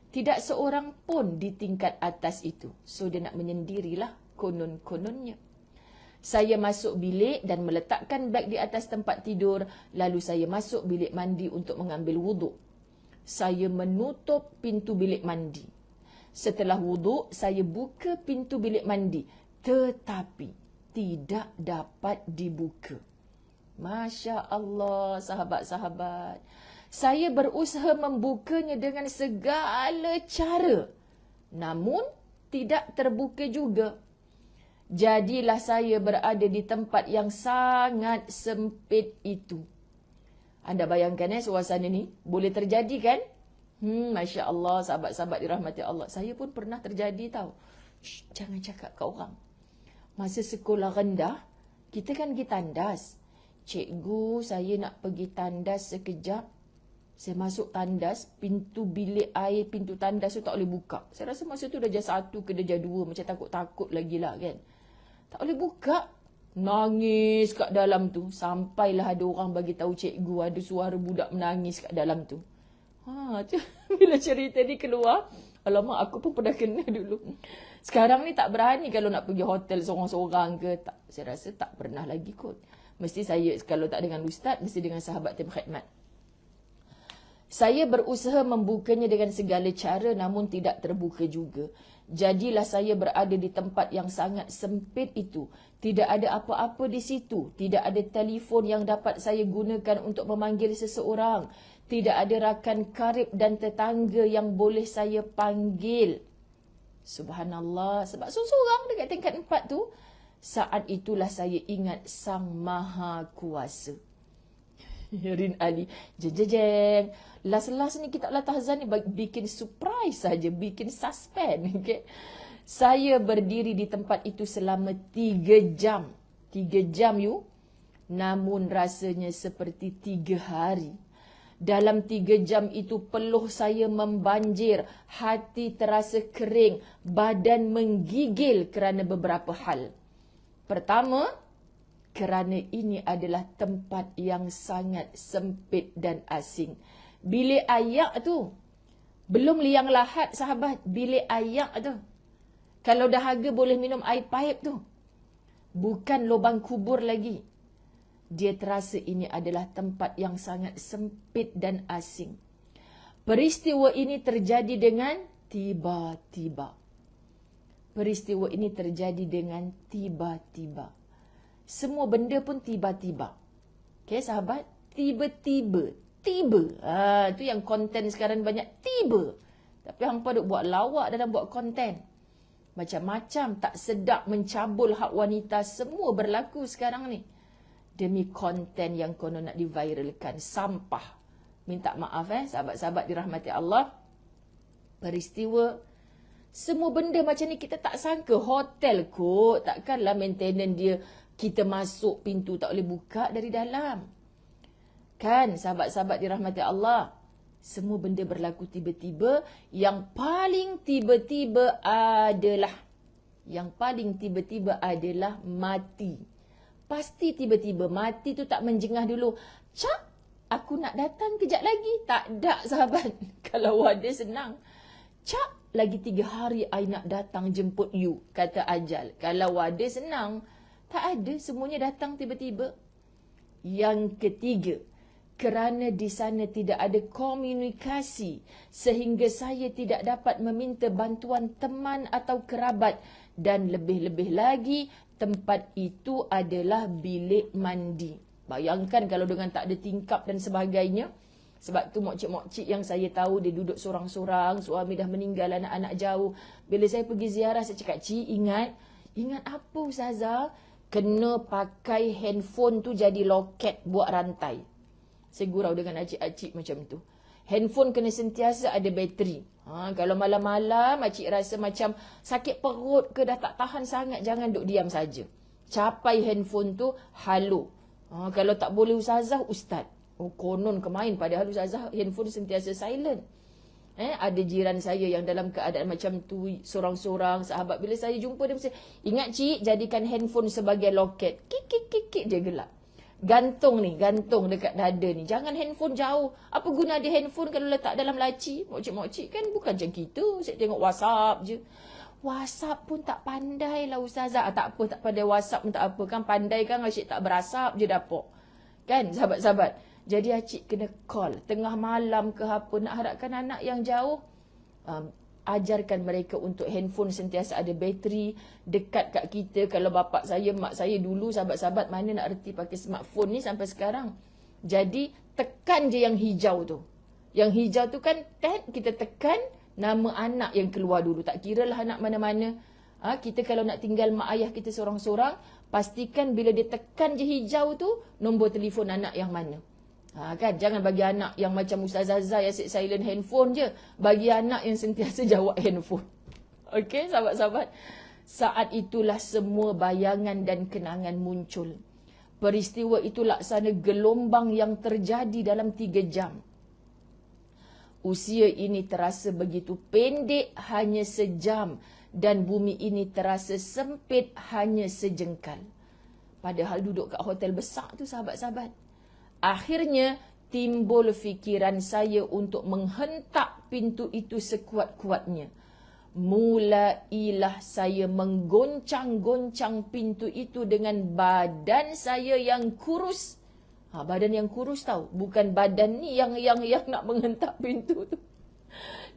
A: Tidak seorang pun di tingkat atas itu. So dia nak menyendirilah konon-kononnya. Saya masuk bilik dan meletakkan beg di atas tempat tidur. Lalu saya masuk bilik mandi untuk mengambil wuduk. Saya menutup pintu bilik mandi. Setelah wuduk, saya buka pintu bilik mandi. Tetapi tidak dapat dibuka. Masya Allah, sahabat-sahabat. Saya berusaha membukanya dengan segala cara. Namun, tidak terbuka juga. Jadilah saya berada di tempat yang sangat sempit itu. Anda bayangkan suasana ni boleh terjadi kan? Masya Allah, sahabat-sahabat dirahmati Allah. Saya pun pernah terjadi tau. Jangan cakap kat orang. Masa sekolah rendah, kita kan pergi tandas. Cikgu, saya nak pergi tandas sekejap. Saya masuk tandas, pintu bilik air, pintu tandas tu tak boleh buka. Saya rasa masa tu darjah 1 ke darjah 2. Macam takut-takut lagi lah kan. Tak boleh buka. Nangis kat dalam tu. Sampailah ada orang bagi tahu cikgu ada suara budak menangis kat dalam tu. Bila cerita ni keluar, alamak aku pun pernah kena dulu. Sekarang ni tak berani kalau nak pergi hotel seorang-seorang ke. Tak, saya rasa tak pernah lagi kot. Mesti saya kalau tak dengan ustaz, mesti dengan sahabat tim khidmat. Saya berusaha membukanya dengan segala cara namun tidak terbuka juga. Jadilah saya berada di tempat yang sangat sempit itu. Tidak ada apa-apa di situ. Tidak ada telefon yang dapat saya gunakan untuk memanggil seseorang. Tidak ada rakan karib dan tetangga yang boleh saya panggil. Subhanallah. Sebab seorang dekat tingkat 4 tu, Saat itulah saya ingat Sang Maha Kuasa. Rin Ali, jeng. Last ni kita Tahzan ni bikin surprise saja, bikin suspense. Okay? Saya berdiri di tempat itu selama 3 jam. 3 jam you. Namun rasanya seperti 3 hari. Dalam 3 jam itu peluh saya membanjir, hati terasa kering, badan menggigil kerana beberapa hal. Pertama, kerana ini adalah tempat yang sangat sempit dan asing. Bilik ayak tu, belum liang lahat sahabat, bilik ayak tu. Kalau dahaga boleh minum air paip tu. Bukan lubang kubur lagi. Dia terasa ini adalah tempat yang sangat sempit dan asing. Peristiwa ini terjadi dengan tiba-tiba. Peristiwa ini terjadi dengan tiba-tiba. Semua benda pun tiba-tiba. Okay, sahabat? Tiba-tiba. Tiba. Itu yang konten sekarang banyak. Tiba. Tapi hampa duk buat lawak dalam buat konten. Macam-macam tak sedap mencabul hak wanita. Semua berlaku sekarang ni. Demi konten yang konon nak diviralkan. Sampah. Minta maaf sahabat-sahabat dirahmati Allah. Peristiwa. Semua benda macam ni kita tak sangka. Hotel kot. Takkanlah maintenance dia. Kita masuk pintu tak boleh buka dari dalam. Kan sahabat-sahabat dirahmati Allah. Semua benda berlaku tiba-tiba. Yang paling tiba-tiba adalah. Yang paling tiba-tiba adalah mati. Pasti tiba-tiba mati tu tak menjengah dulu. Cak, aku nak datang kejap lagi. Tak ada sahabat. Kalau ada senang. Cak, lagi 3 hari I nak datang jemput you. Kata ajal. Kalau ada senang. Tak ada. Semuanya datang tiba-tiba. Yang ketiga. Kerana di sana tidak ada komunikasi. Sehingga saya tidak dapat meminta bantuan teman atau kerabat. Dan lebih-lebih lagi. Tempat itu adalah bilik mandi. Bayangkan kalau dengan tak ada tingkap dan sebagainya. Sebab tu mokcik-mokcik yang saya tahu dia duduk sorang-sorang. Suami dah meninggal, anak-anak jauh. Bila saya pergi ziarah, saya cakap, Cik ingat. Ingat apa Ustazah? Kena pakai handphone tu jadi loket buat rantai. Saya gurau dengan acik-acik macam tu. Handphone kena sentiasa ada bateri. Kalau malam-malam acik rasa macam sakit perut ke dah tak tahan sangat, jangan duk diam saja. Capai handphone tu, halo. Kalau tak boleh Ustazah, Ustaz. Konon kemain padahal Ustazah handphone sentiasa silent. Ada jiran saya yang dalam keadaan macam tu, sorang-sorang, sahabat. Bila saya jumpa dia mesti, ingat Cik, jadikan handphone sebagai loket. Kik, dia gelap. Gantung dekat dada ni. Jangan handphone jauh. Apa guna ada handphone kalau letak dalam laci? Mokcik-mokcik kan bukan macam kita. Saya tengok WhatsApp je. WhatsApp pun tak pandai lah Ustazah. Tak apa, tak pandai WhatsApp pun tak apa. Kan pandai kan asyik tak berasap je dapur. Kan sahabat-sahabat? Jadi acik kena call. Tengah malam ke apa. Nak harapkan anak yang jauh. Ajarkan mereka untuk handphone sentiasa ada bateri dekat kat kita. Kalau bapak saya, mak saya dulu, sahabat-sahabat mana nak erti pakai smartphone ni sampai sekarang. Jadi tekan je yang hijau tu. Yang hijau tu kan kita tekan nama anak yang keluar dulu. Tak kira lah anak mana-mana. Kita kalau nak tinggal mak ayah kita seorang-seorang, pastikan bila dia tekan je hijau tu, nombor telefon anak yang mana. Kan jangan bagi anak yang macam Ustazah Zai asyik silent handphone je. Bagi anak yang sentiasa jawab handphone. Okey sahabat-sahabat. Saat itulah semua bayangan dan kenangan muncul. Peristiwa itu laksana gelombang yang terjadi dalam 3 jam. Usia ini terasa begitu pendek hanya sejam. Dan bumi ini terasa sempit hanya sejengkal. Padahal duduk kat hotel besar tu sahabat-sahabat. Akhirnya timbul fikiran saya untuk menghentak pintu itu sekuat-kuatnya. Mulailah saya menggoncang-goncang pintu itu dengan badan saya yang kurus. Badan yang kurus tahu, bukan badan ni yang nak menghentak pintu tu.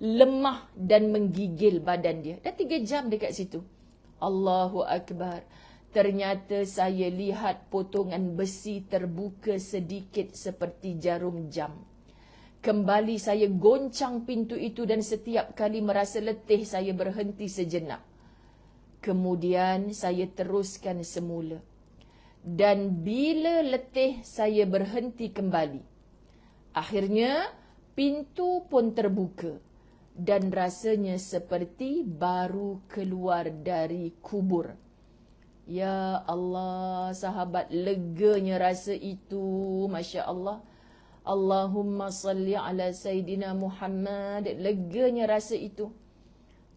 A: Lemah dan menggigil badan dia. Dah 3 jam dekat situ. Allahu Akbar. Ternyata saya lihat potongan besi terbuka sedikit seperti jarum jam. Kembali saya goncang pintu itu dan setiap kali merasa letih saya berhenti sejenak. Kemudian saya teruskan semula. Dan bila letih saya berhenti kembali. Akhirnya pintu pun terbuka dan rasanya seperti baru keluar dari kubur. Ya Allah, sahabat, leganya rasa itu, Masya Allah. Allahumma salli ala Sayyidina Muhammad. Leganya rasa itu.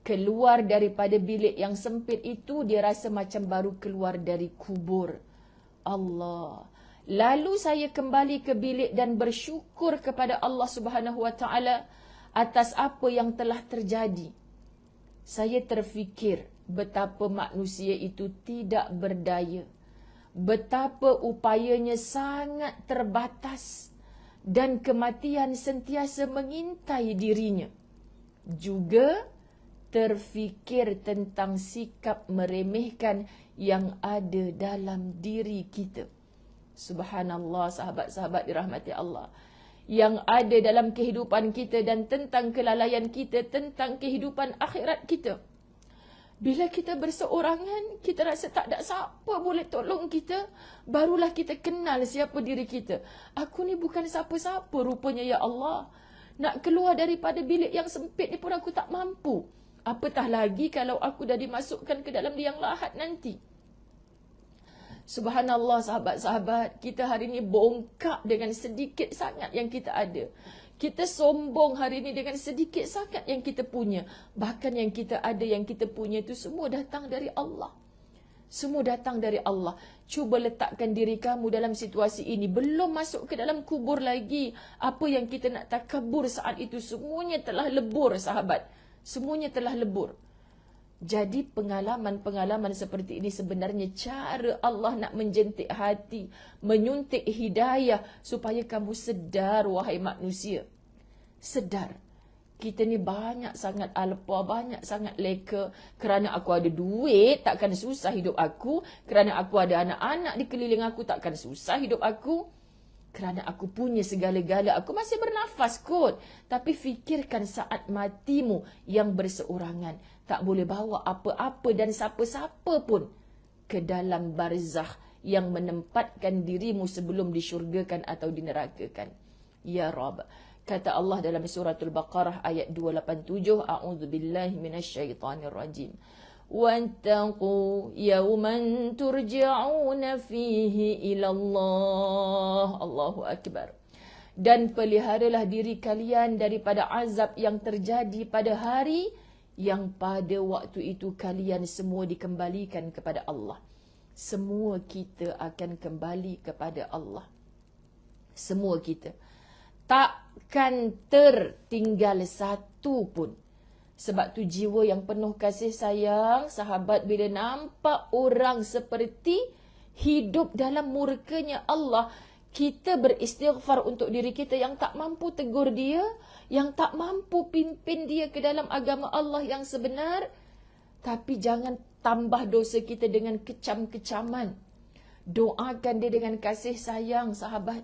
A: Keluar daripada bilik yang sempit itu, dia rasa macam baru keluar dari kubur. Allah. Lalu saya kembali ke bilik dan bersyukur kepada Allah Subhanahu Wa Taala atas apa yang telah terjadi. Saya terfikir betapa manusia itu tidak berdaya. Betapa upayanya sangat terbatas. Dan kematian sentiasa mengintai dirinya. Juga terfikir tentang sikap meremehkan yang ada dalam diri kita. Subhanallah, sahabat-sahabat dirahmati Allah. Yang ada dalam kehidupan kita dan tentang kelalaian kita, tentang kehidupan akhirat kita. Bila kita berseorangan, kita rasa tak ada siapa boleh tolong kita. Barulah kita kenal siapa diri kita. Aku ni bukan siapa-siapa rupanya, ya Allah. Nak keluar daripada bilik yang sempit ni pun aku tak mampu. Apatah lagi kalau aku dah dimasukkan ke dalam liang lahat nanti. Subhanallah, sahabat-sahabat, kita hari ini bongkak dengan sedikit sangat yang kita ada. Kita sombong hari ini dengan sedikit sangat yang kita punya. Bahkan yang kita ada, yang kita punya itu semua datang dari Allah. Semua datang dari Allah. Cuba letakkan diri kamu dalam situasi ini. Belum masuk ke dalam kubur lagi. Apa yang kita nak takabur saat itu, semuanya telah lebur, sahabat. Semuanya telah lebur. Jadi pengalaman-pengalaman seperti ini sebenarnya cara Allah nak menjentik hati, menyuntik hidayah supaya kamu sedar, wahai manusia. Sedar. Kita ni banyak sangat alpa, banyak sangat leka. Kerana aku ada duit, takkan susah hidup aku. Kerana aku ada anak-anak di keliling aku, takkan susah hidup aku. Kerana aku punya segala-gala, aku masih bernafas kot. Tapi fikirkan saat matimu yang berseorangan. Tak boleh bawa apa-apa dan siapa-siapa pun ke dalam barzakh yang menempatkan dirimu sebelum disyurgakan atau dinerakakan. Ya Rabb. Kata Allah dalam suratul Baqarah ayat 287, A'udzubillahi minasyaitanirrajim. وَاتَّقُوا يَوْمًا تُرْجَعُونَ فِيهِ إِلَى اللَّهِ. Allahu Akbar. Dan peliharalah diri kalian daripada azab yang terjadi pada hari yang pada waktu itu kalian semua dikembalikan kepada Allah. Semua kita akan kembali kepada Allah. Semua kita. Takkan tertinggal satu pun. Sebab tu jiwa yang penuh kasih sayang, sahabat, bila nampak orang seperti hidup dalam murkanya Allah, kita beristighfar untuk diri kita yang tak mampu tegur dia, yang tak mampu pimpin dia ke dalam agama Allah yang sebenar. Tapi jangan tambah dosa kita dengan kecam-kecaman. Doakan dia dengan kasih sayang, sahabat.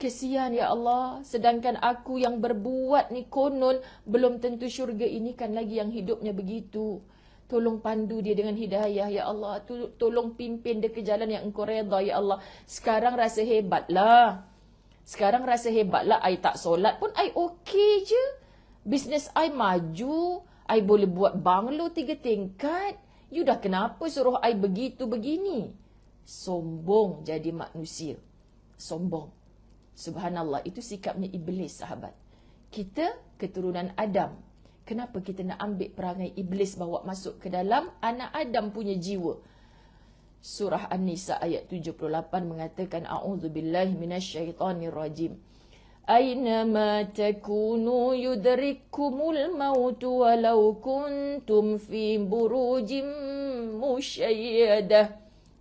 A: Kesian ya Allah, sedangkan aku yang berbuat ni konon belum tentu syurga ini kan lagi yang hidupnya begitu. Tolong pandu dia dengan hidayah ya Allah. Tolong pimpin dia ke jalan yang engkau redha ya Allah. Sekarang rasa hebatlah. Sekarang rasa hebatlah. I tak solat pun I okey je. Bisnes I maju. I boleh buat banglo 3 tingkat. You dah kenapa suruh I begitu begini? Sombong jadi manusia. Sombong. Subhanallah, itu sikapnya iblis, sahabat. Kita keturunan Adam. Kenapa kita nak ambil perangai iblis bawa masuk ke dalam anak Adam punya jiwa? Surah An-Nisa ayat 78 mengatakan, A'udzubillahi minasyaitanirrajim. Aynama takunu yudrikkumul mautu walau kuntum fi burujim musyayyadah.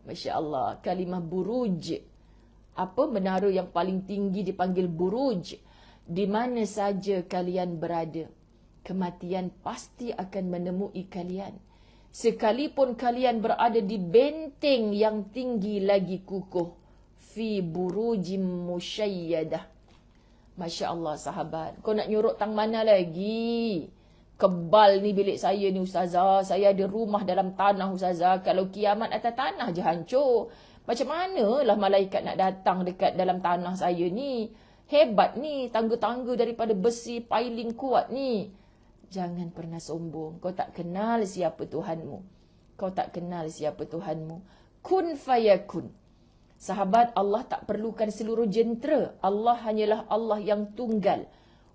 A: Masya Allah, kalimah buruj. Apa menara yang paling tinggi dipanggil buruj. Di mana saja kalian berada, kematian pasti akan menemui kalian. Sekalipun kalian berada di benteng yang tinggi lagi kukuh. Fi burujim musyayyadah. Masya Allah, sahabat. Kau nak nyorok tang mana lagi? Kebal ni bilik saya ni ustazah. Saya ada rumah dalam tanah ustazah. Kalau kiamat atas tanah je hancur. Macam manalah malaikat nak datang dekat dalam tanah saya ni. Hebat ni. Tangga-tangga daripada besi piling kuat ni. Jangan pernah sombong. Kau tak kenal siapa Tuhanmu. Kau tak kenal siapa Tuhanmu. Kun fayakun. Sahabat, Allah tak perlukan seluruh jentera. Allah hanyalah Allah yang tunggal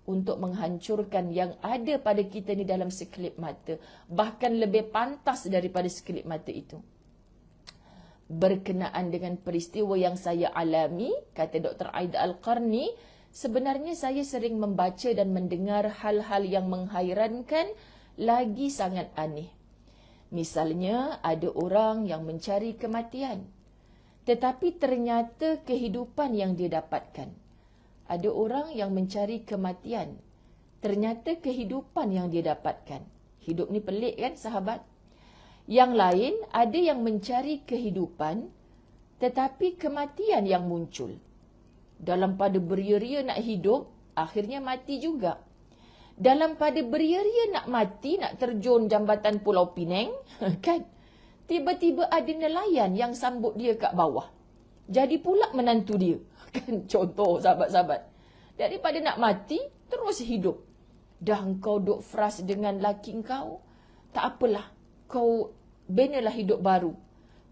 A: untuk menghancurkan yang ada pada kita ni dalam sekelip mata. Bahkan lebih pantas daripada sekelip mata itu. Berkenaan dengan peristiwa yang saya alami, kata Dr. Aida Al-Qarni, sebenarnya saya sering membaca dan mendengar hal-hal yang menghairankan lagi sangat aneh. Misalnya, ada orang yang mencari kematian. Tetapi ternyata kehidupan yang dia dapatkan. Ada orang yang mencari kematian. Ternyata kehidupan yang dia dapatkan. Hidup ni pelik kan sahabat? Yang lain ada yang mencari kehidupan tetapi kematian yang muncul. Dalam pada beria-ria nak hidup, akhirnya mati juga. Dalam pada beria-ria nak mati, nak terjun jambatan Pulau Pinang, kan? Tiba-tiba ada nelayan yang sambut dia kat bawah. Jadi pula menantu dia. Kan contoh sahabat-sahabat. Daripada nak mati, terus hidup. Dah kau duk fras dengan laki kau, tak apalah. Kau benalah hidup baru.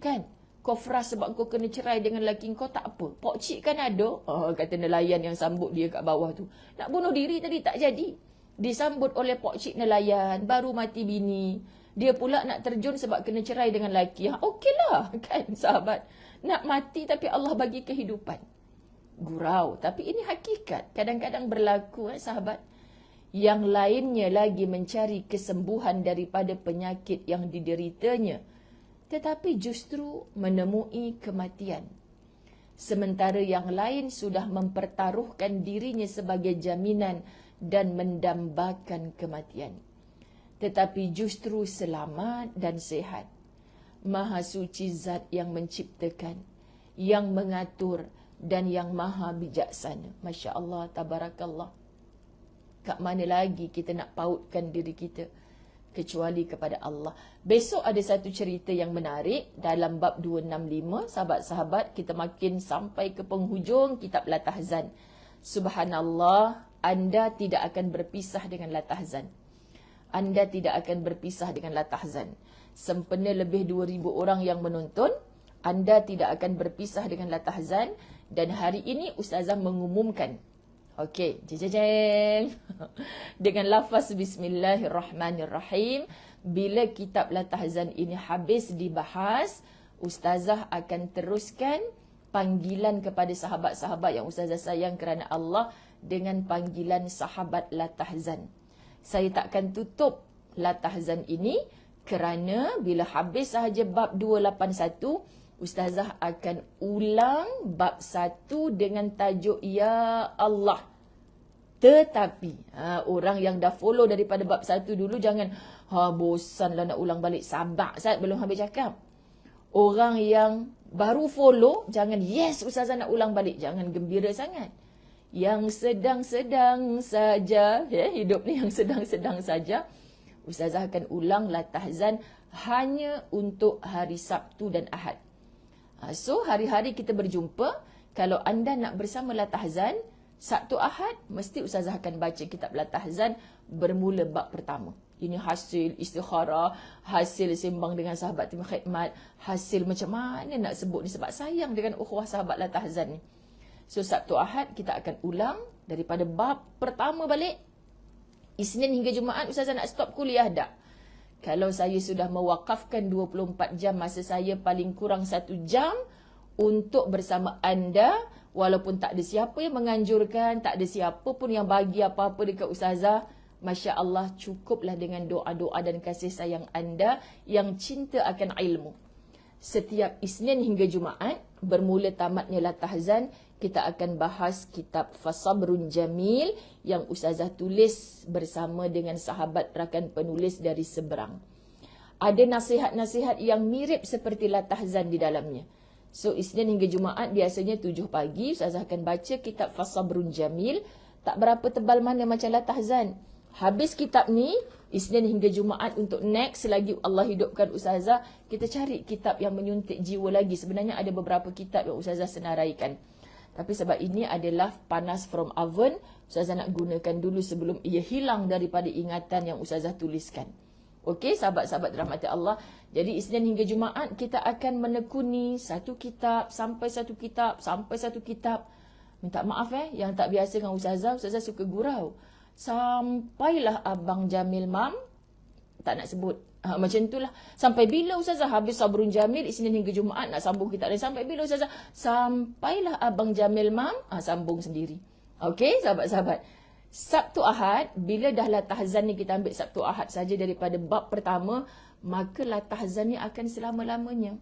A: Kan? Kau fras sebab kau kena cerai dengan laki kau, tak apa. Pok cik kan ada. Kata nelayan yang sambut dia kat bawah tu. Nak bunuh diri tadi tak jadi. Disambut oleh pok cik nelayan, baru mati bini. Dia pula nak terjun sebab kena cerai dengan laki. Okeylah kan sahabat. Nak mati tapi Allah bagi kehidupan. Gurau. Tapi ini hakikat. Kadang-kadang berlaku sahabat. Yang lainnya lagi mencari kesembuhan daripada penyakit yang dideritanya. Tetapi justru menemui kematian. Sementara yang lain sudah mempertaruhkan dirinya sebagai jaminan dan mendambakan kematian. Tetapi justru selamat dan sehat. Maha suci zat yang menciptakan, yang mengatur, dan yang maha bijaksana. Masya Allah, tabarakallah. Kat mana lagi kita nak pautkan diri kita kecuali kepada Allah. Besok ada satu cerita yang menarik dalam bab 265. Sahabat-sahabat, kita makin sampai ke penghujung kitab Latahzan. Subhanallah, anda tidak akan berpisah dengan Latahzan. Anda tidak akan berpisah dengan Latahzan. Sempena lebih 2,000 orang yang menonton, anda tidak akan berpisah dengan Latahzan. Dan hari ini Ustazah mengumumkan. Okey, jeng. Dengan lafaz Bismillahirrahmanirrahim. Bila kitab Latahzan ini habis dibahas, Ustazah akan teruskan panggilan kepada sahabat-sahabat yang Ustazah sayang kerana Allah dengan panggilan sahabat Latahzan. Saya takkan tutup Latahzan ini kerana bila habis sahaja bab 281, Ustazah akan ulang bab 1 dengan tajuk Ya Allah. Tetapi orang yang dah follow daripada bab 1 dulu jangan bosanlah nak ulang balik. Sabar Ustaz, belum habis cakap. Orang yang baru follow jangan yes Ustazah nak ulang balik. Jangan gembira sangat. Yang sedang-sedang saja, hidup ni yang sedang-sedang saja, Ustazah akan ulang Latahzan hanya untuk hari Sabtu dan Ahad. So, hari-hari kita berjumpa. Kalau anda nak bersama Latahzan, Sabtu Ahad, mesti Ustazah akan baca kitab Latahzan bermula bab pertama. Ini hasil istikharah, hasil sembang dengan sahabat tim khidmat, hasil macam mana nak sebut ni sebab sayang dengan ukhuwah sahabat Latahzan ni. So, Sabtu Ahad kita akan ulang daripada bab pertama balik. Isnin hingga Jumaat Ustazah nak stop kuliah dah. Kalau saya sudah mewakafkan 24 jam masa saya, paling kurang 1 jam untuk bersama anda, walaupun tak ada siapa yang menganjurkan, tak ada siapa pun yang bagi apa-apa dekat Ustazah, Masya Allah, cukuplah dengan doa-doa dan kasih sayang anda yang cinta akan ilmu. Setiap Isnin hingga Jumaat, bermula tamatnya Latahzan, kita akan bahas kitab Fasabrun Jamil yang Ustazah tulis bersama dengan sahabat rakan penulis dari seberang. Ada nasihat-nasihat yang mirip seperti Latahzan di dalamnya. So, Isnin hingga Jumaat biasanya 7 pagi, Ustazah akan baca kitab Fasabrun Jamil. Tak berapa tebal mana macam Latahzan. Habis kitab ni, Isnin hingga Jumaat untuk next lagi Allah hidupkan Ustazah, kita cari kitab yang menyuntik jiwa lagi. Sebenarnya ada beberapa kitab yang Ustazah senaraikan. Tapi sebab ini adalah panas from oven, Ustazah nak gunakan dulu sebelum ia hilang daripada ingatan yang Ustazah tuliskan. Okey, sahabat-sahabat rahmati Allah. Jadi Isnin hingga Jumaat kita akan menekuni satu kitab sampai satu kitab sampai satu kitab. Minta maaf yang tak biasa dengan Ustazah suka gurau. Sampailah Abang Jamil Mam, tak nak sebut. Macam itulah. Sampai bila Ustazah habis Sabrun Jamil, Isnin hingga Jumaat nak sambung kitab lain. Sampai bila Ustazah? Sampailah Abang Jamil Mam, sambung sendiri. Okey, sahabat-sahabat. Sabtu Ahad, bila dah latahzan ni kita ambil Sabtu Ahad saja daripada bab pertama, maka latahzan ni akan selama-lamanya.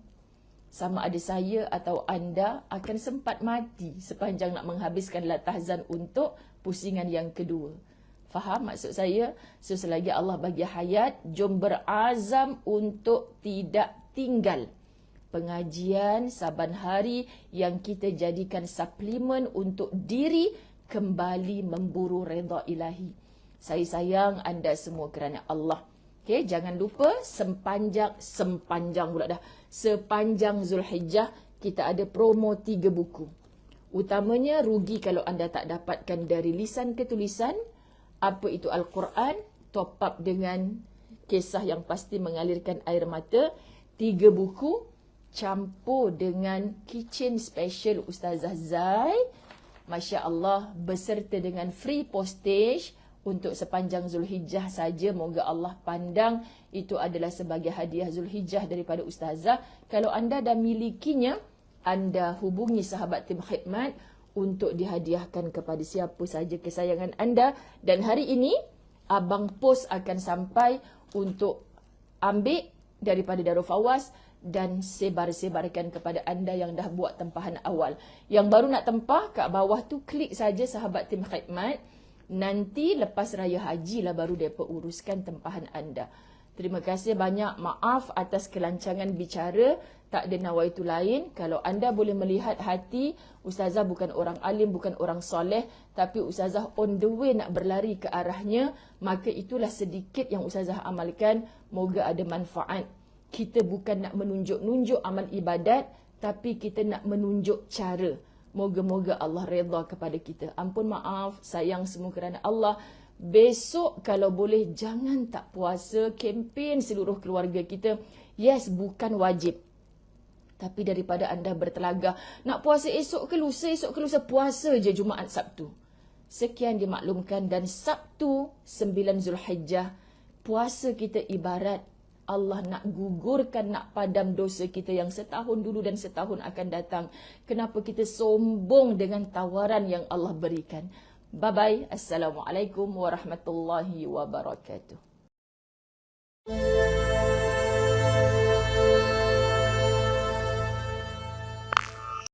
A: Sama ada saya atau anda akan sempat mati sepanjang nak menghabiskan latahzan untuk pusingan yang kedua. Faham maksud saya? So, selagi Allah bagi hayat, jom berazam untuk tidak tinggal pengajian saban hari yang kita jadikan suplemen untuk diri kembali memburu redha ilahi. Saya sayang anda semua kerana Allah. Okay, jangan lupa sepanjang Zulhijjah kita ada promo 3 buku. Utamanya rugi kalau anda tak dapatkan dari lisan ke tulisan. Apa itu Al-Quran, top up dengan kisah yang pasti mengalirkan air mata. 3 buku campur dengan kitchen special Ustazah Zai. Masya Allah, beserta dengan free postage untuk sepanjang Zulhijjah saja. Moga Allah pandang itu adalah sebagai hadiah Zulhijjah daripada Ustazah. Kalau anda dah milikinya, anda hubungi sahabat tim khidmat untuk dihadiahkan kepada siapa saja kesayangan anda. Dan hari ini, Abang Pos akan sampai untuk ambil daripada Darul Fawaz dan sebar-sebarkan kepada anda yang dah buat tempahan awal. Yang baru nak tempah, kat bawah tu klik saja sahabat tim khidmat. Nanti lepas Raya Haji lah baru mereka uruskan tempahan anda. Terima kasih banyak. Maaf atas kelancangan bicara. Tak ada nawaitu lain. Kalau anda boleh melihat hati, Ustazah bukan orang alim, bukan orang soleh. Tapi Ustazah on the way nak berlari ke arahnya. Maka itulah sedikit yang Ustazah amalkan. Moga ada manfaat. Kita bukan nak menunjuk-nunjuk amal ibadat. Tapi kita nak menunjuk cara. Moga-moga Allah redha kepada kita. Ampun maaf, sayang semua kerana Allah. Besok kalau boleh jangan tak puasa, kempen seluruh keluarga kita. Yes, bukan wajib. Tapi daripada anda bertelaga, nak puasa esok ke lusa, puasa je Jumaat Sabtu. Sekian dimaklumkan dan Sabtu 9 Zulhijjah, puasa kita ibarat Allah nak gugurkan, nak padam dosa kita yang setahun dulu dan setahun akan datang. Kenapa kita sombong dengan tawaran yang Allah berikan? Bye-bye. Assalamualaikum warahmatullahi wabarakatuh.